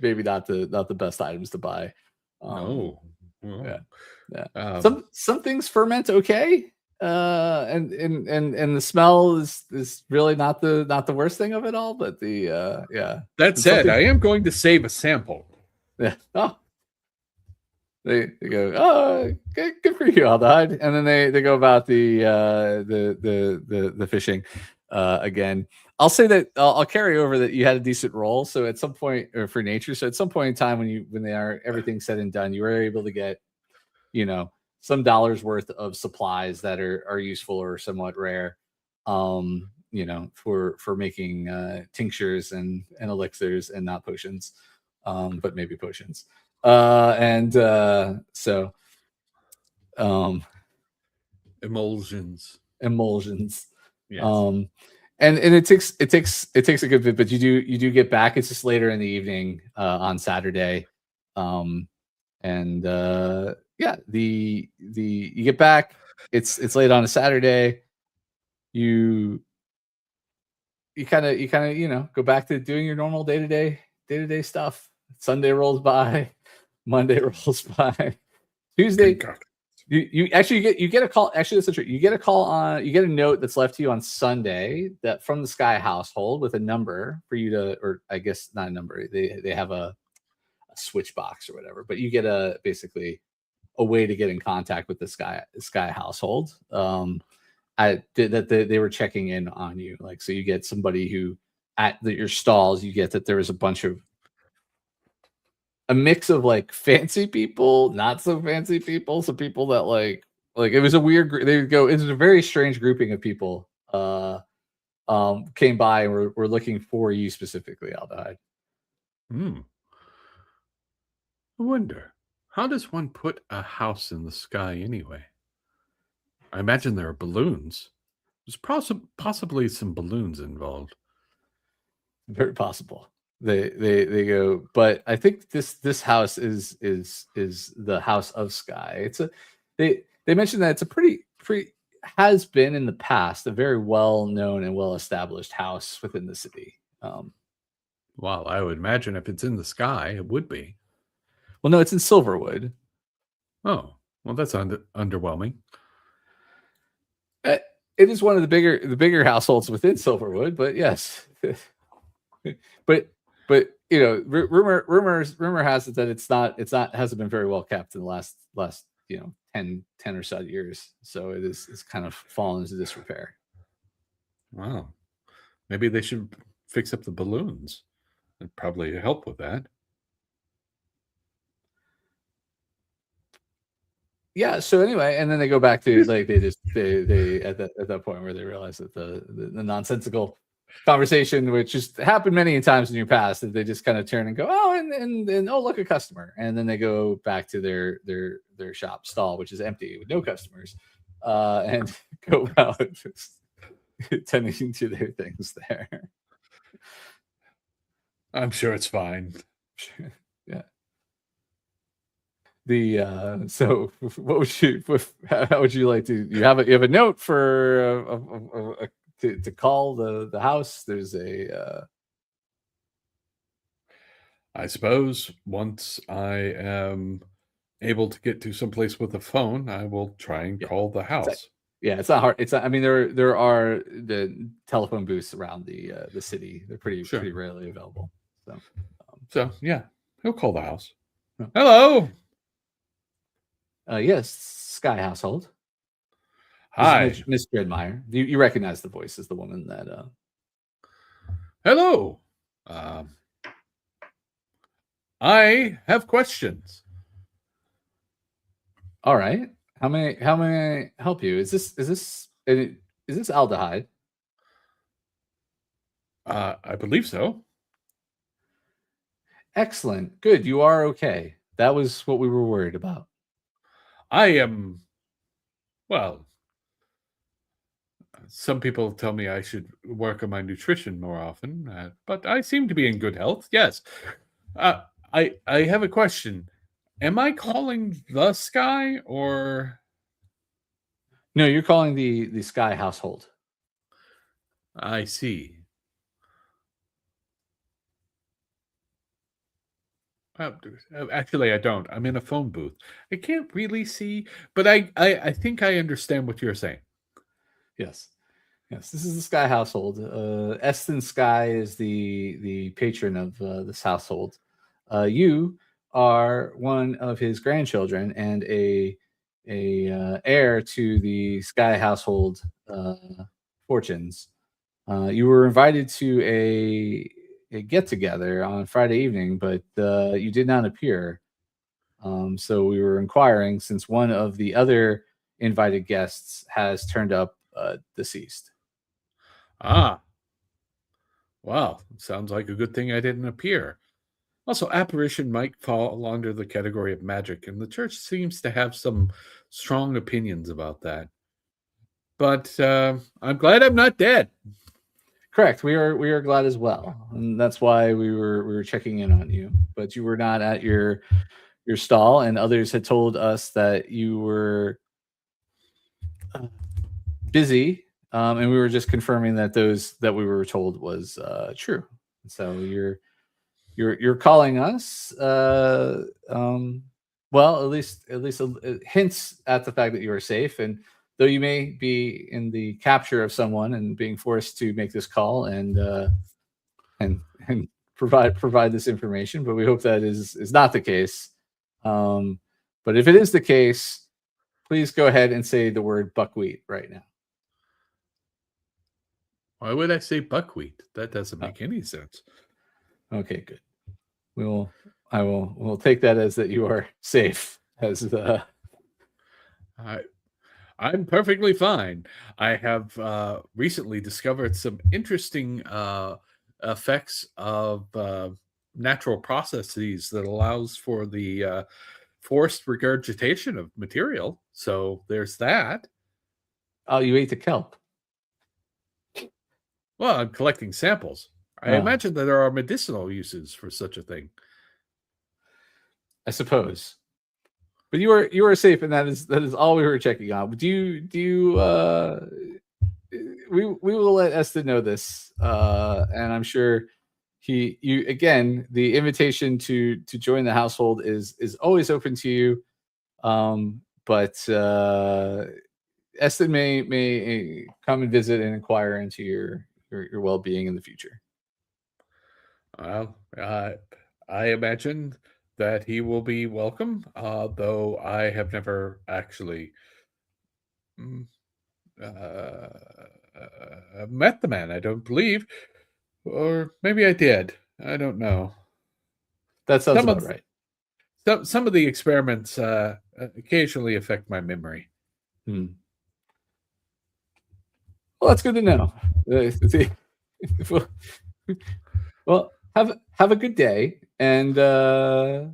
not the best items to buy. No. Yeah. Some things ferment okay. And the smell is really not the worst thing of it all, but That said, I am going to save a sample. Yeah. Oh. They go, oh, good for you, Aldehyde. And then they go about the fishing again. I'll say that I'll carry over that you had a decent roll. So at some point, or for nature, so at some point in time when they are everything's said and done, you were able to get, you know, some dollars worth of supplies that are useful or somewhat rare, you know, for making tinctures and elixirs and not potions, but maybe potions. So Emulsions. Yes. And it takes a good bit, but you do get back. It's just later in the evening on Saturday. You get back. It's late on a Saturday. You kind of you know go back to doing your normal day-to-day stuff. Sunday rolls by, Monday rolls by, Tuesday. You get a call. Actually, that's true. You get a note that's left to you on Sunday that from the Skye household with a number for you to, or I guess not a number. They have a switch box or whatever, but you get basically a way to get in contact with the Skye household. That they were checking in on you. Like, so you get somebody who at your stalls, you get that there was a mix of like fancy people, not so fancy people, some people that like it was a weird it was a very strange grouping of people came by and were looking for you specifically, Aldehyde. I wonder, how does one put a house in the sky anyway? I imagine there are balloons. There's possibly some balloons involved. Very possible. They go, but I think this house is the house of Skye. They mentioned that it's a pretty has been in the past a very well known and well established house within the city. Well, I would imagine if it's in the sky, it would be. Well, no, it's in Silverwood. Oh, well, that's underwhelming. It is one of the bigger households within Silverwood, but yes, but you know, rumor has it that it's not hasn't been very well kept in the last 10 or so years. So it's kind of fallen into disrepair. Wow, maybe they should fix up the balloons. It'd probably help with that. Yeah. So anyway, and then they go back to like they at that point where they realize that the nonsensical conversation, which just happened many times in your past, that they just kind of turn and go, oh, and oh, look, a customer, and then they go back to their shop stall, which is empty with no customers, and go about tending to their things there. I'm sure it's fine. Yeah. So what would you, how would you like to, you have a note for to call the house? There's I suppose once I am able to get to someplace with a phone, I will try and call the house. It's not hard. It's not, I mean, there are the telephone booths around the city. They're pretty rarely available. So yeah, he'll call the house. Hello. Yes, Skye household. Hi, Miss Dredmeyer. You recognize the voice as the woman that. Hello. I have questions. All right. How may I help you? Is this Aldehyde? I believe so. Excellent. Good. You are okay. That was what we were worried about. I am. Well, some people tell me I should work on my nutrition more often, but I seem to be in good health. Yes. I have a question. Am I calling the Skye or? No, you're calling the Skye household. I see. Actually, I don't. I'm in a phone booth. I can't really see, but I think I understand what you're saying. Yes. This is the Skye household. Esten Skye is the patron of this household. You are one of his grandchildren and a heir to the Skye household fortunes. You were invited to a get together on Friday evening, but you did not appear. So we were inquiring, since one of the other invited guests has turned up deceased. Ah, well, sounds like a good thing I didn't appear. Also, apparition might fall under the category of magic, and the church seems to have some strong opinions about that. But I'm glad I'm not dead. Correct. We are glad as well, and that's why we were checking in on you. But you were not at your stall, and others had told us that you were busy, and we were just confirming that those that we were told was true. So you're calling us. Well, at least hints at the fact that you are safe, and though you may be in the capture of someone and being forced to make this call and provide this information, but we hope that is not the case. But if it is the case, please go ahead and say the word buckwheat right now. Why would I say buckwheat? That doesn't make any sense. Okay, good. We'll take that as that you are safe. As the I'm perfectly fine. I have recently discovered some interesting effects of natural processes that allows for the forced regurgitation of material. So there's that. Oh, you ate the kelp. Well, I'm collecting samples. I imagine that there are medicinal uses for such a thing. I suppose. But you are safe, and that is all we were checking on. We will let Esten know this, and I'm sure you again, the invitation to join the household is always open to you. But Esten may come and visit and inquire into your well-being in the future. Well, I imagine that he will be welcome, though I have never actually met the man, I don't believe. Or maybe I did. I don't know. That sounds about right. Some of the experiments occasionally affect my memory. Well, that's good to know. well, have a good day, and I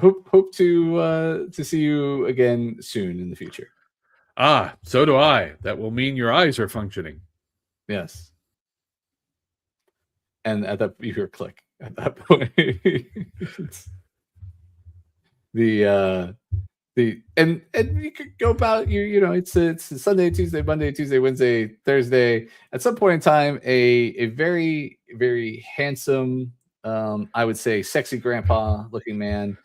hope to see you again soon in the future. Ah, so do I. That will mean your eyes are functioning. Yes. And at that, you hear click at that point. And you could go about you know it's Sunday, Tuesday, Monday, Tuesday, Wednesday, Thursday. At some point in time, a very very handsome, I would say sexy grandpa looking man,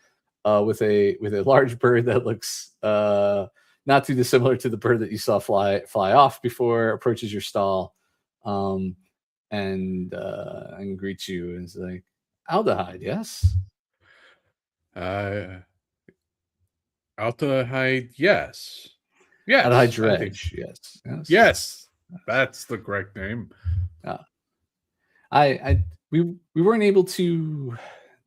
with a large bird that looks not too dissimilar to the bird that you saw fly off before, approaches your stall, um, and greets you and is like, Aldehyde, yes. Uh, Aldehyde, yes. Aldehyde Yes, I think. Dredge, yes. Yes, that's the correct name. I we weren't able to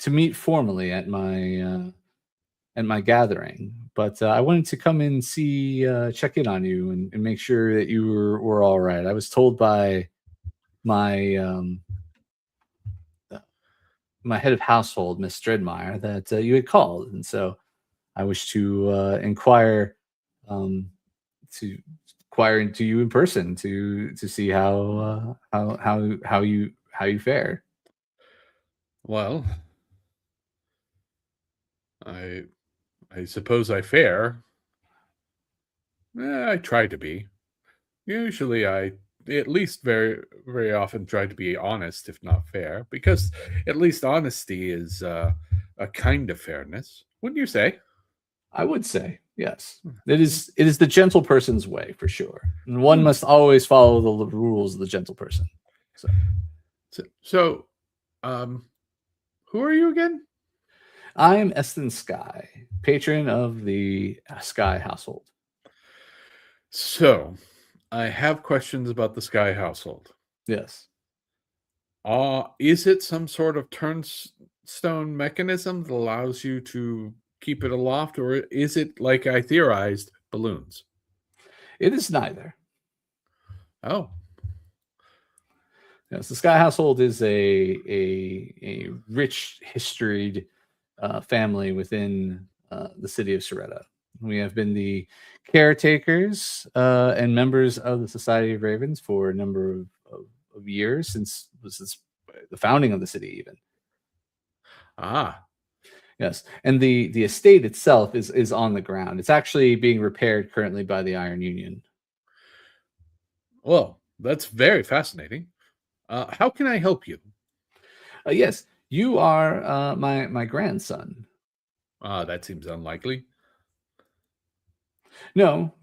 meet formally at my gathering, but I wanted to come and see, check in on you and make sure that you were all right. I was told by my my head of household, Miss Dredmeyer, that you had called, and so I wish to inquire, to inquire into you in person to see how you fare. Well, I suppose I fare. I try to be. Usually, I at least very very often try to be honest, if not fair, because at least honesty is a kind of fairness, wouldn't you say? I would say yes. It is the gentle person's way for sure, and one Hmm. must always follow the rules of the gentle person. So, um, who are you again? I am Esten Skye, patron of the Skye household. So, I have questions about the Sky household. Yes. Is it some sort of turnstone mechanism that allows you to keep it aloft, or is it, like I theorized, balloons? It is neither. Oh, Yes, the Skye household is a rich historied family within the city of Soretta. We have been the caretakers and members of the Society of Ravens for a number of years, since the founding of the city, even. ah, Yes, and the estate itself is on the ground. It's actually being repaired currently by the Iron Union. well, that's very fascinating. How can I help you? Yes, you are my grandson. That seems unlikely. No.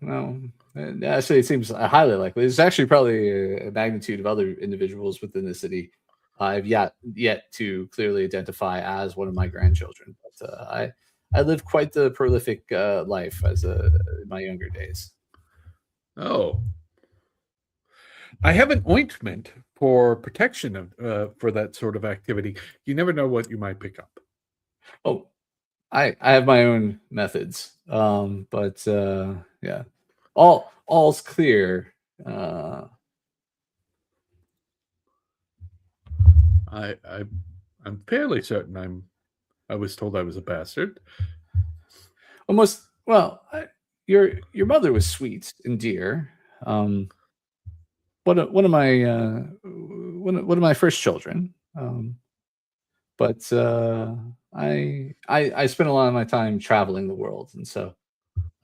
Actually, it seems highly likely. There's actually probably a magnitude of other individuals within the city I've yet to clearly identify as one of my grandchildren. But I lived quite the prolific life in my younger days. Oh, I have an ointment for protection of for that sort of activity. You never know what you might pick up. Oh, I have my own methods, but yeah, all's clear. I I'm fairly certain I was told I was a bastard. Almost well. Your mother was sweet and dear. Um, one of my one of my first children. But I spent a lot of my time traveling the world, and so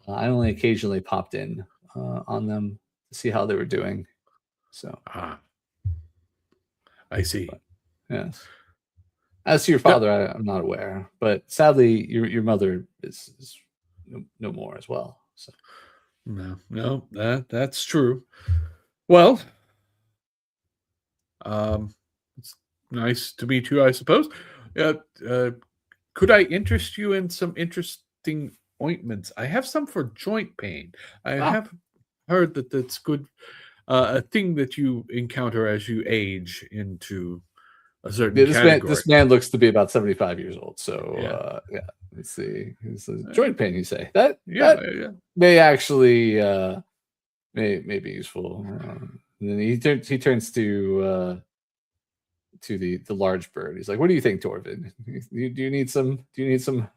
I only occasionally popped in on them to see how they were doing. So Ah, I see. yes. As to your No, father, I'm not aware, but sadly, your mother is no more as well. So no, that's true. Well, it's nice to meet you, I suppose. Uh, uh, could I interest you in some interesting ointments? I have some for joint pain. I ah, have heard that that's good, a thing that you encounter as you age into a certain yeah, category. this man looks to be about 75 years old. So Yeah, yeah, let's see. It's a uh, joint pain. You say that yeah, yeah. may actually may be useful. And then he turns to the large bird. He's like, "What do you think, Torvid? Do you need some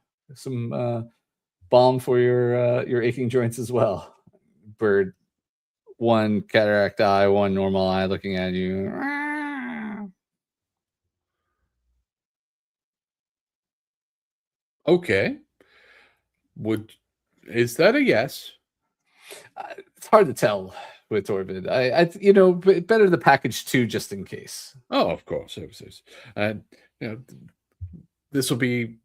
balm for your aching joints as well?" Bird, one cataract eye, one normal eye, looking at you. Okay. Is that a yes? It's hard to tell with Torvid. Better the package 2 just in case. Oh, of course. And this will be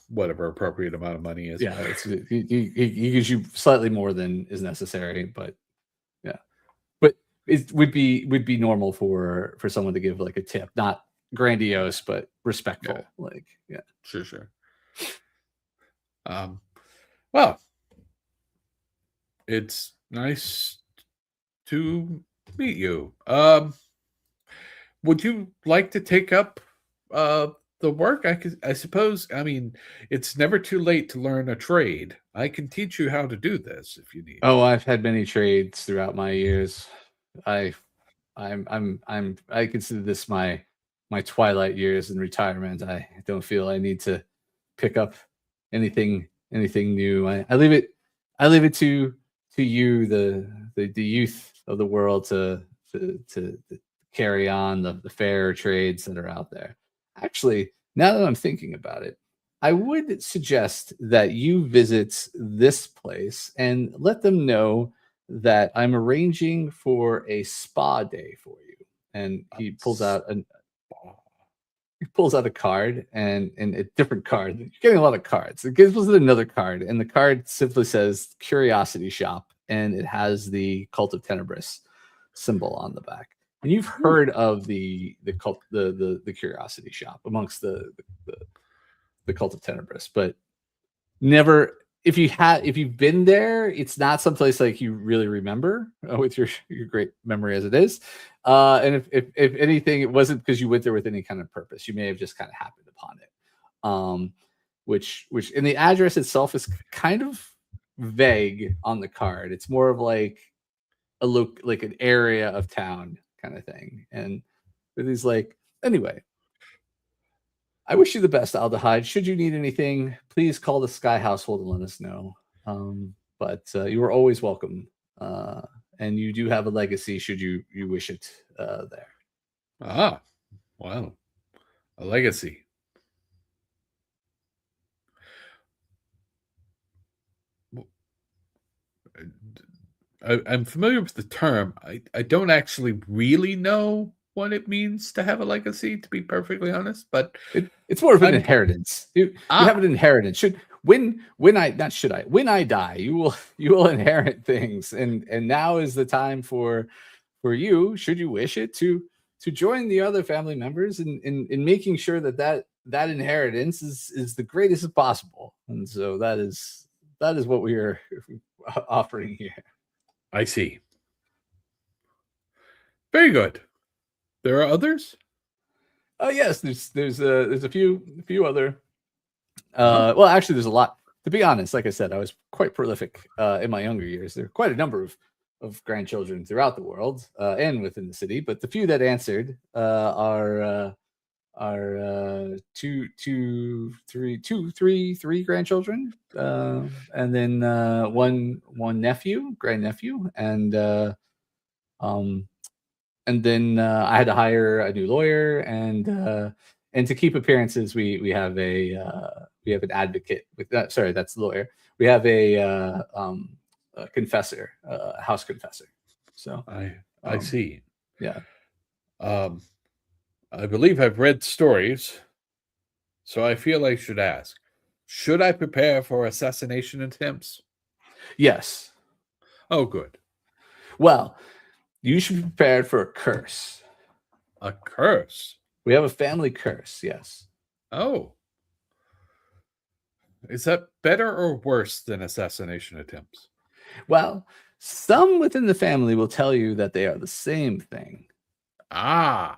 whatever appropriate amount of money is. Yeah, he gives you slightly more than is necessary, but yeah, but it would be normal for someone to give like a tip, not grandiose but respectful. Yeah. Like, yeah, Sure. Well, it's nice to meet you. Would you like to take up the work? I suppose. I mean, it's never too late to learn a trade. I can teach you how to do this if you need. Oh, I've had many trades throughout my years. I consider this my twilight years in retirement. I don't feel I need to pick up anything new. I leave it to you, the youth of the world, to carry on the fair trades that are out there. Actually, now that I'm thinking about it, I would suggest that you visit this place and let them know that I'm arranging for a spa day for you. And he pulls out a card and a different card. You're getting a lot of cards. It gives us another card, and the card simply says Curiosity Shop, and it has the Cult of Tenebrous symbol on the back. And you've heard of the Curiosity Shop amongst the Cult of Tenebrous, but never. If you've been there, it's not someplace like you really remember with your great memory as it is. And if anything, it wasn't because you went there with any kind of purpose. You may have just kind of happened upon it. Which and the address itself is kind of vague on the card. It's more of like like an area of town kind of thing. And he's like, anyway, I wish you the best, Aldehyde. Should you need anything, please call the Skye household and let us know. But you are always welcome. And you do have a legacy should you wish it there. Ah, wow. A legacy. I'm familiar with the term. I don't actually really know what it means to have a legacy, to be perfectly honest. But it's more of an inheritance. You have an inheritance. When I die, you will inherit things, and now is the time for you, should you wish it, to join the other family members in making sure that inheritance is the greatest as possible. And so that is what we are offering here. I see. Very good. There are others? Oh yes, there's a few other. Well, actually, there's a lot. To be honest, like I said, I was quite prolific in my younger years. There are quite a number of grandchildren throughout the world and within the city, but the few that answered are three grandchildren, and then one grandnephew, and then I had to hire a new lawyer, and to keep appearances, we have an advocate with that. Sorry, that's the lawyer. We have a confessor, house confessor. So I see. Yeah. I believe I've read stories, so I feel I should ask. Should I prepare for assassination attempts? Yes. Oh, good. Well, you should be prepared for a curse. A curse? We have a family curse, yes. Oh. Is that better or worse than assassination attempts? Well, some within the family will tell you that they are the same thing. Ah.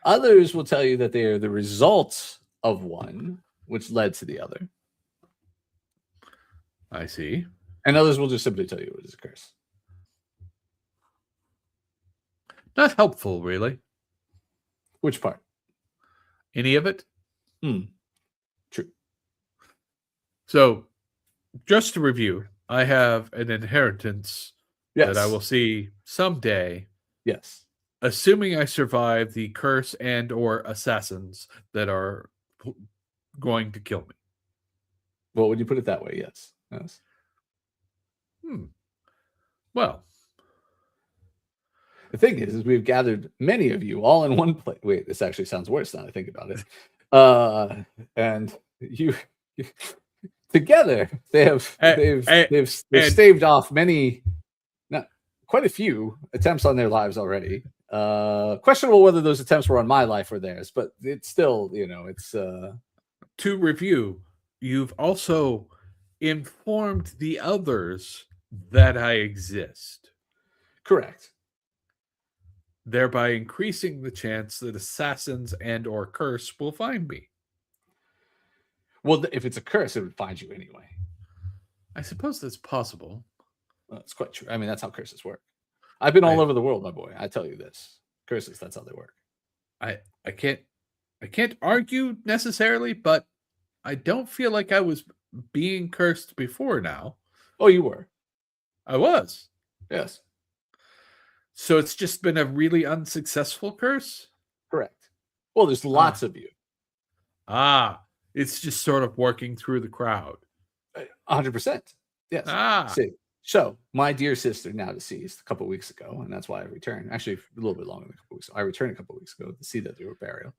Others will tell you that they are the result of one, which led to the other. I see. And others will just simply tell you it is a curse. Not helpful, really. Which part? Any of it? True. So, just to review, I have an inheritance that I will see someday, Yes. assuming I survive the curse and or assassins that are going to kill me. Well, when you put it that way, yes. Yes. Well, the thing is we've gathered many of you all in one place. Wait, this actually sounds worse now that I think about it. And you together they've staved off many, not quite a few attempts on their lives already. Questionable whether those attempts were on my life or theirs, but it's still, it's to review, you've also informed the others that I exist. Correct. Thereby increasing the chance that assassins and or curse will find me. Well, if it's a curse, it would find you anyway. I suppose that's possible. Well, it's quite true. I mean, that's how curses work. I've been all over the world, my boy. I tell you this. Curses, that's how they work. I can't argue necessarily, but I don't feel like I was being cursed before now. Oh, you were. I was. Yes. So it's just been a really unsuccessful curse? Correct. Well, there's lots of you. It's just sort of working through the crowd. 100%. Yes. So my dear sister, now deceased, a couple of weeks ago, and that's why I returned. Actually, a little bit longer than a couple of weeks. I returned a couple of weeks ago to see that they were burial.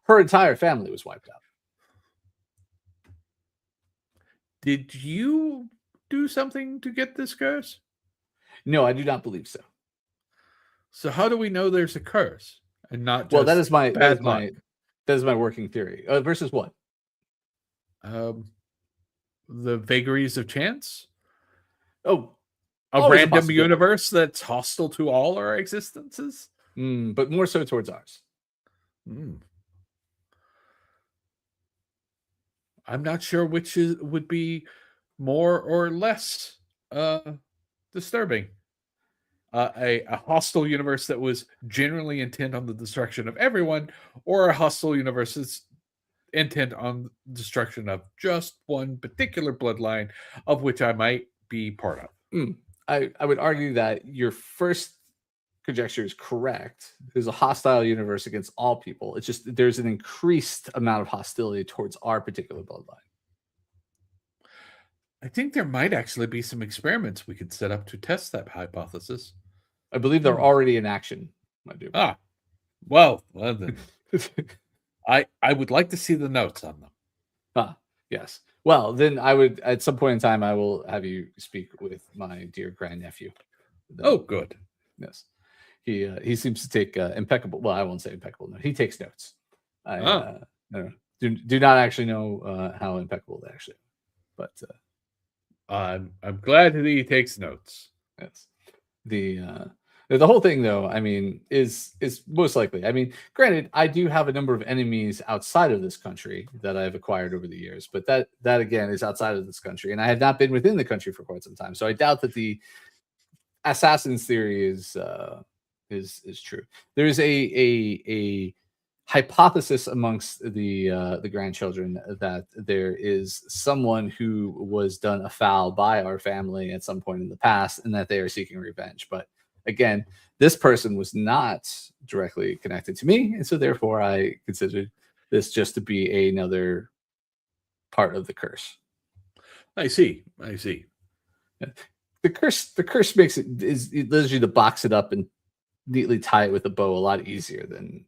Her entire family was wiped out. Did you do something to get this curse? No, I do not believe so. So how do we know there's a curse and not just well? That is my working theory. Versus what? The vagaries of chance. Oh, a random universe that's hostile to all our existences, but more so towards ours. I'm not sure which would be more or less disturbing. A hostile universe that was generally intent on the destruction of everyone, or a hostile universe that's intent on destruction of just one particular bloodline, of which I might be part of. I would argue that your first conjecture is correct. There's a hostile universe against all people. It's just there's an increased amount of hostility towards our particular bloodline. I think there might actually be some experiments we could set up to test that hypothesis. I believe they're already in action, my dude. Well then. I would like to see the notes on them. Yes. Well, then I would, at some point in time, I will have you speak with my dear grandnephew. Oh, good. Yes. He seems to take impeccable. Well, I won't say impeccable. No, he takes notes. I do not actually know how impeccable they actually are, but I'm glad that he takes notes. Yes. The whole thing, though, I mean, is most likely. I mean, granted, I do have a number of enemies outside of this country that I've acquired over the years, but that again is outside of this country, and I have not been within the country for quite some time. So I doubt that the assassin's theory is true. There is a hypothesis amongst the grandchildren that there is someone who was done afoul by our family at some point in the past, and that they are seeking revenge. But again, this person was not directly connected to me, and so therefore I considered this just to be another part of the curse. I see. The curse makes it allows you to box it up and neatly tie it with a bow a lot easier than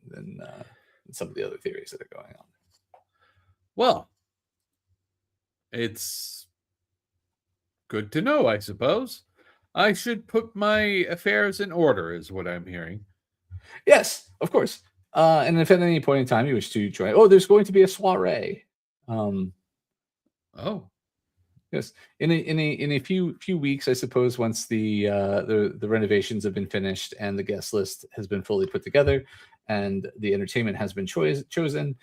some of the other theories that are going on. Well, it's good to know, I suppose. I should put my affairs in order, is what I'm hearing. Yes, of course. And if at any point in time you wish to join, there's going to be a soiree. Yes, in a few weeks, I suppose, once the renovations have been finished and the guest list has been fully put together and the entertainment has been chosen,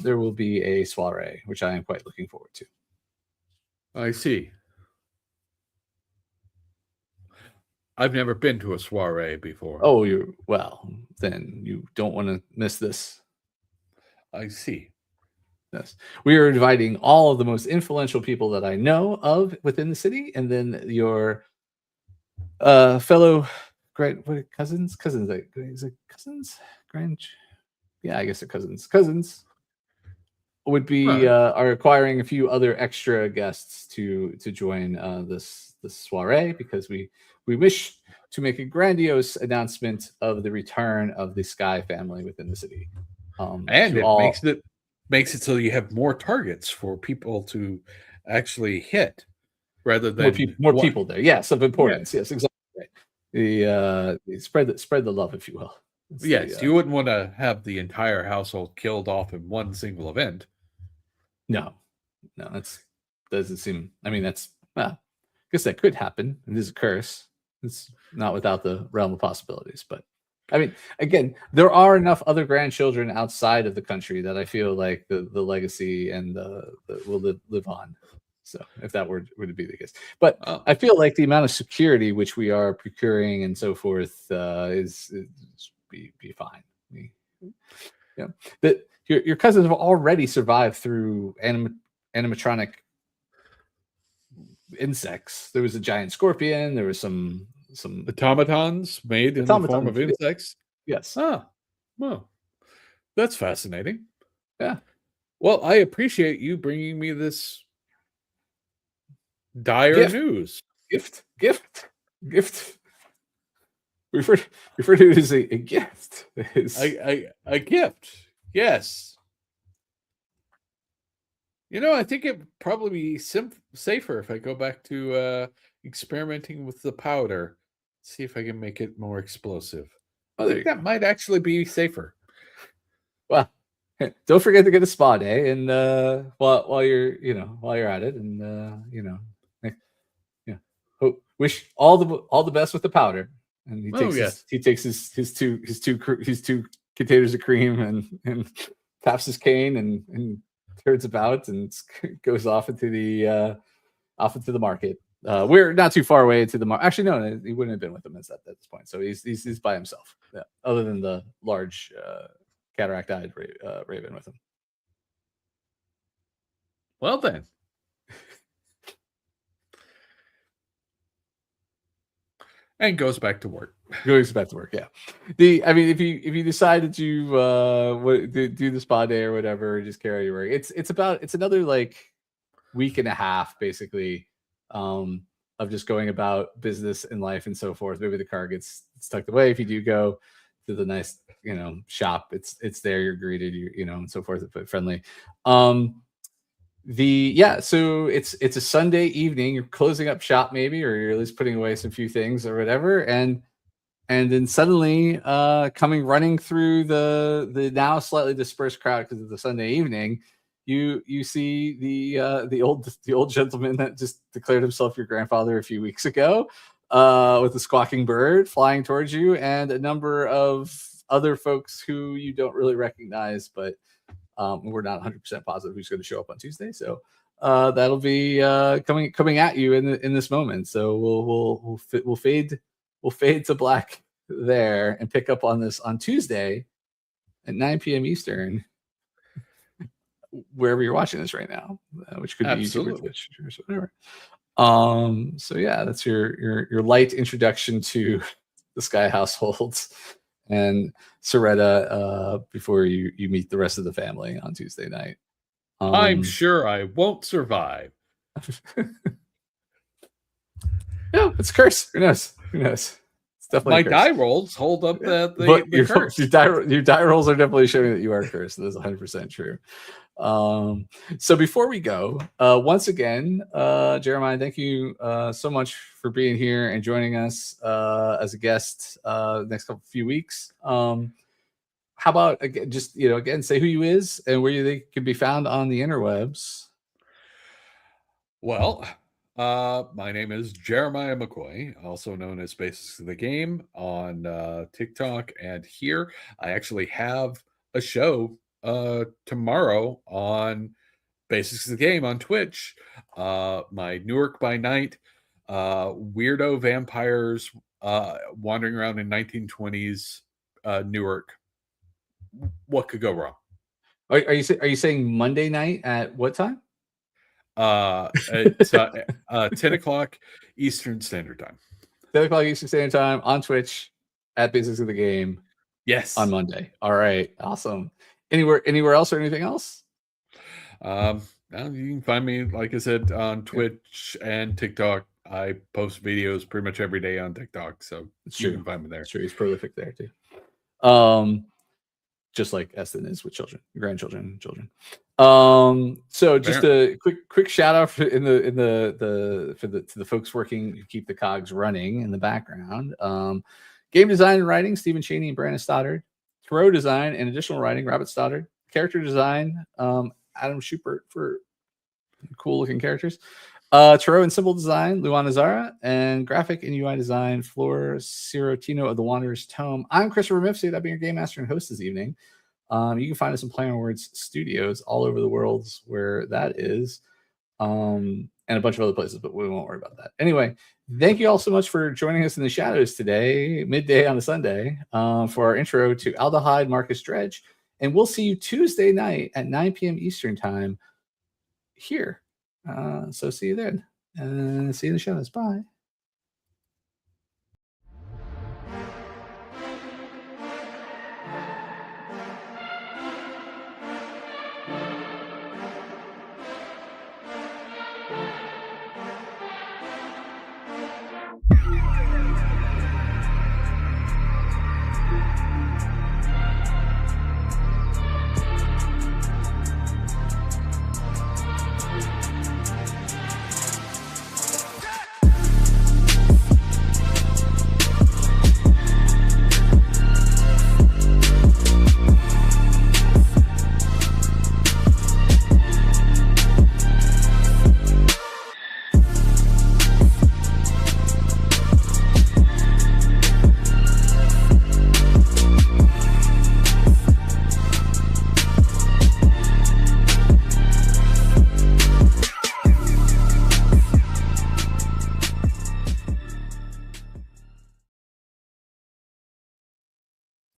there will be a soiree, which I am quite looking forward to. I see. I've never been to a soiree before. Oh, then you don't want to miss this. I see. Yes. We are inviting all of the most influential people that I know of within the city, and then your fellow cousins, is it cousins? Yeah, I guess they're cousins. Cousins would be are acquiring a few other extra guests to join this soiree, because we wish to make a grandiose announcement of the return of the Skye family within the city. And it makes it so you have more targets for people to actually hit, rather than more people there. Yes, of importance. Yeah. Yes, exactly. Right. The spread the love, if you will. Yes, you wouldn't want to have the entire household killed off in one single event. No, that's doesn't seem. I mean, that's I guess that could happen. It is a curse. It's not without the realm of possibilities. But I mean, again, there are enough other grandchildren outside of the country that I feel like the legacy and will live on. So if that were to be the case, but I feel like the amount of security which we are procuring and so forth is be fine. Yeah, that your cousins have already survived through animatronic insects. There was a giant scorpion. There was some automatons made in the form of insects. Yes. Ah, well, that's fascinating. Yeah. Well, I appreciate you bringing me this dire news. Gift. Refer to it as a gift. A gift. Yes. I think it'd probably be safer if I go back to experimenting with the powder. See if I can make it more explosive. I think that might actually be safer. Well, don't forget to get a spa day, and while you're at it, and wish all the best with the powder. And he takes his two containers of cream and taps his cane and turns about and goes off into the market. We're not too far away to the market. Actually, no, he wouldn't have been with him at this point. So he's by himself. Yeah, other than the large cataract-eyed raven with him. Well then. And goes back to work. Yeah. If you decided to do the spa day or whatever, just carry your work. It's another like week and a half basically of just going about business and life and so forth. Maybe the car gets tucked away if you do go to the nice shop. It's there. You're greeted. And so forth. But friendly. So it's a Sunday evening. You're closing up shop maybe, or you're at least putting away some few things or whatever, and then suddenly coming running through the now slightly dispersed crowd because of the Sunday evening, you see the old gentleman that just declared himself your grandfather a few weeks ago, with a squawking bird flying towards you, and a number of other folks who you don't really recognize, but we're not 100% positive who's going to show up on Tuesday. So that'll be coming at you in this moment. So we'll fade to black there and pick up on this on Tuesday at 9 p.m. Eastern, wherever you're watching this right now, which could be YouTube or Twitch or whatever. So yeah, that's your light introduction to the Skye households and Soretta before you meet the rest of the family on Tuesday night. I'm sure I won't survive. No, it's a curse. Who knows? It's definitely my die rolls hold up the curse. Your die rolls are definitely showing that you are cursed. That is 100% true. So before we go, once again, Jeremiah, thank you so much for being here and joining us as a guest next few weeks. How about again say who you is and where they can be found on the interwebs? Well, my name is Jeremiah McCoy, also known as Basics of the Game on TikTok, and here I actually have a show tomorrow on Basics of the Game on Twitch. My Newark by Night Weirdo Vampires wandering around in 1920s Newark. What could go wrong? Are you saying Monday night at what time? It's 10 o'clock Eastern Standard Time. 10 o'clock Eastern Standard Time on Twitch at Basics of the Game. Yes. On Monday. All right. Awesome. Anywhere else or anything else? You can find me, like I said, on Twitch and TikTok. I post videos pretty much every day on TikTok, so you can find me there. It's true. He's prolific there too. Just like Esten is with children, grandchildren, children. So just a quick shout out to the folks working to keep the cogs running in the background. Game design and writing, Stephen Cheney and Brandon Stoddard. Tarot design and additional writing, Robert Stoddard. Character design, Adam Schubert for cool looking characters. Tarot and symbol design, Luana Zara, and graphic and UI design, Flor Sirotino of the Wanderer's Tome. I'm Christopher Mipsy. I've been your game master and host this evening. You can find us in Play on Words Studios all over the world where that is, and a bunch of other places, but we won't worry about that. Anyway, thank you all so much for joining us in the shadows today, midday on a Sunday, for our intro to Aldehyde Dredge. And we'll see you Tuesday night at 9 p.m. Eastern Time here. So see you then. And see you in the shadows. Bye.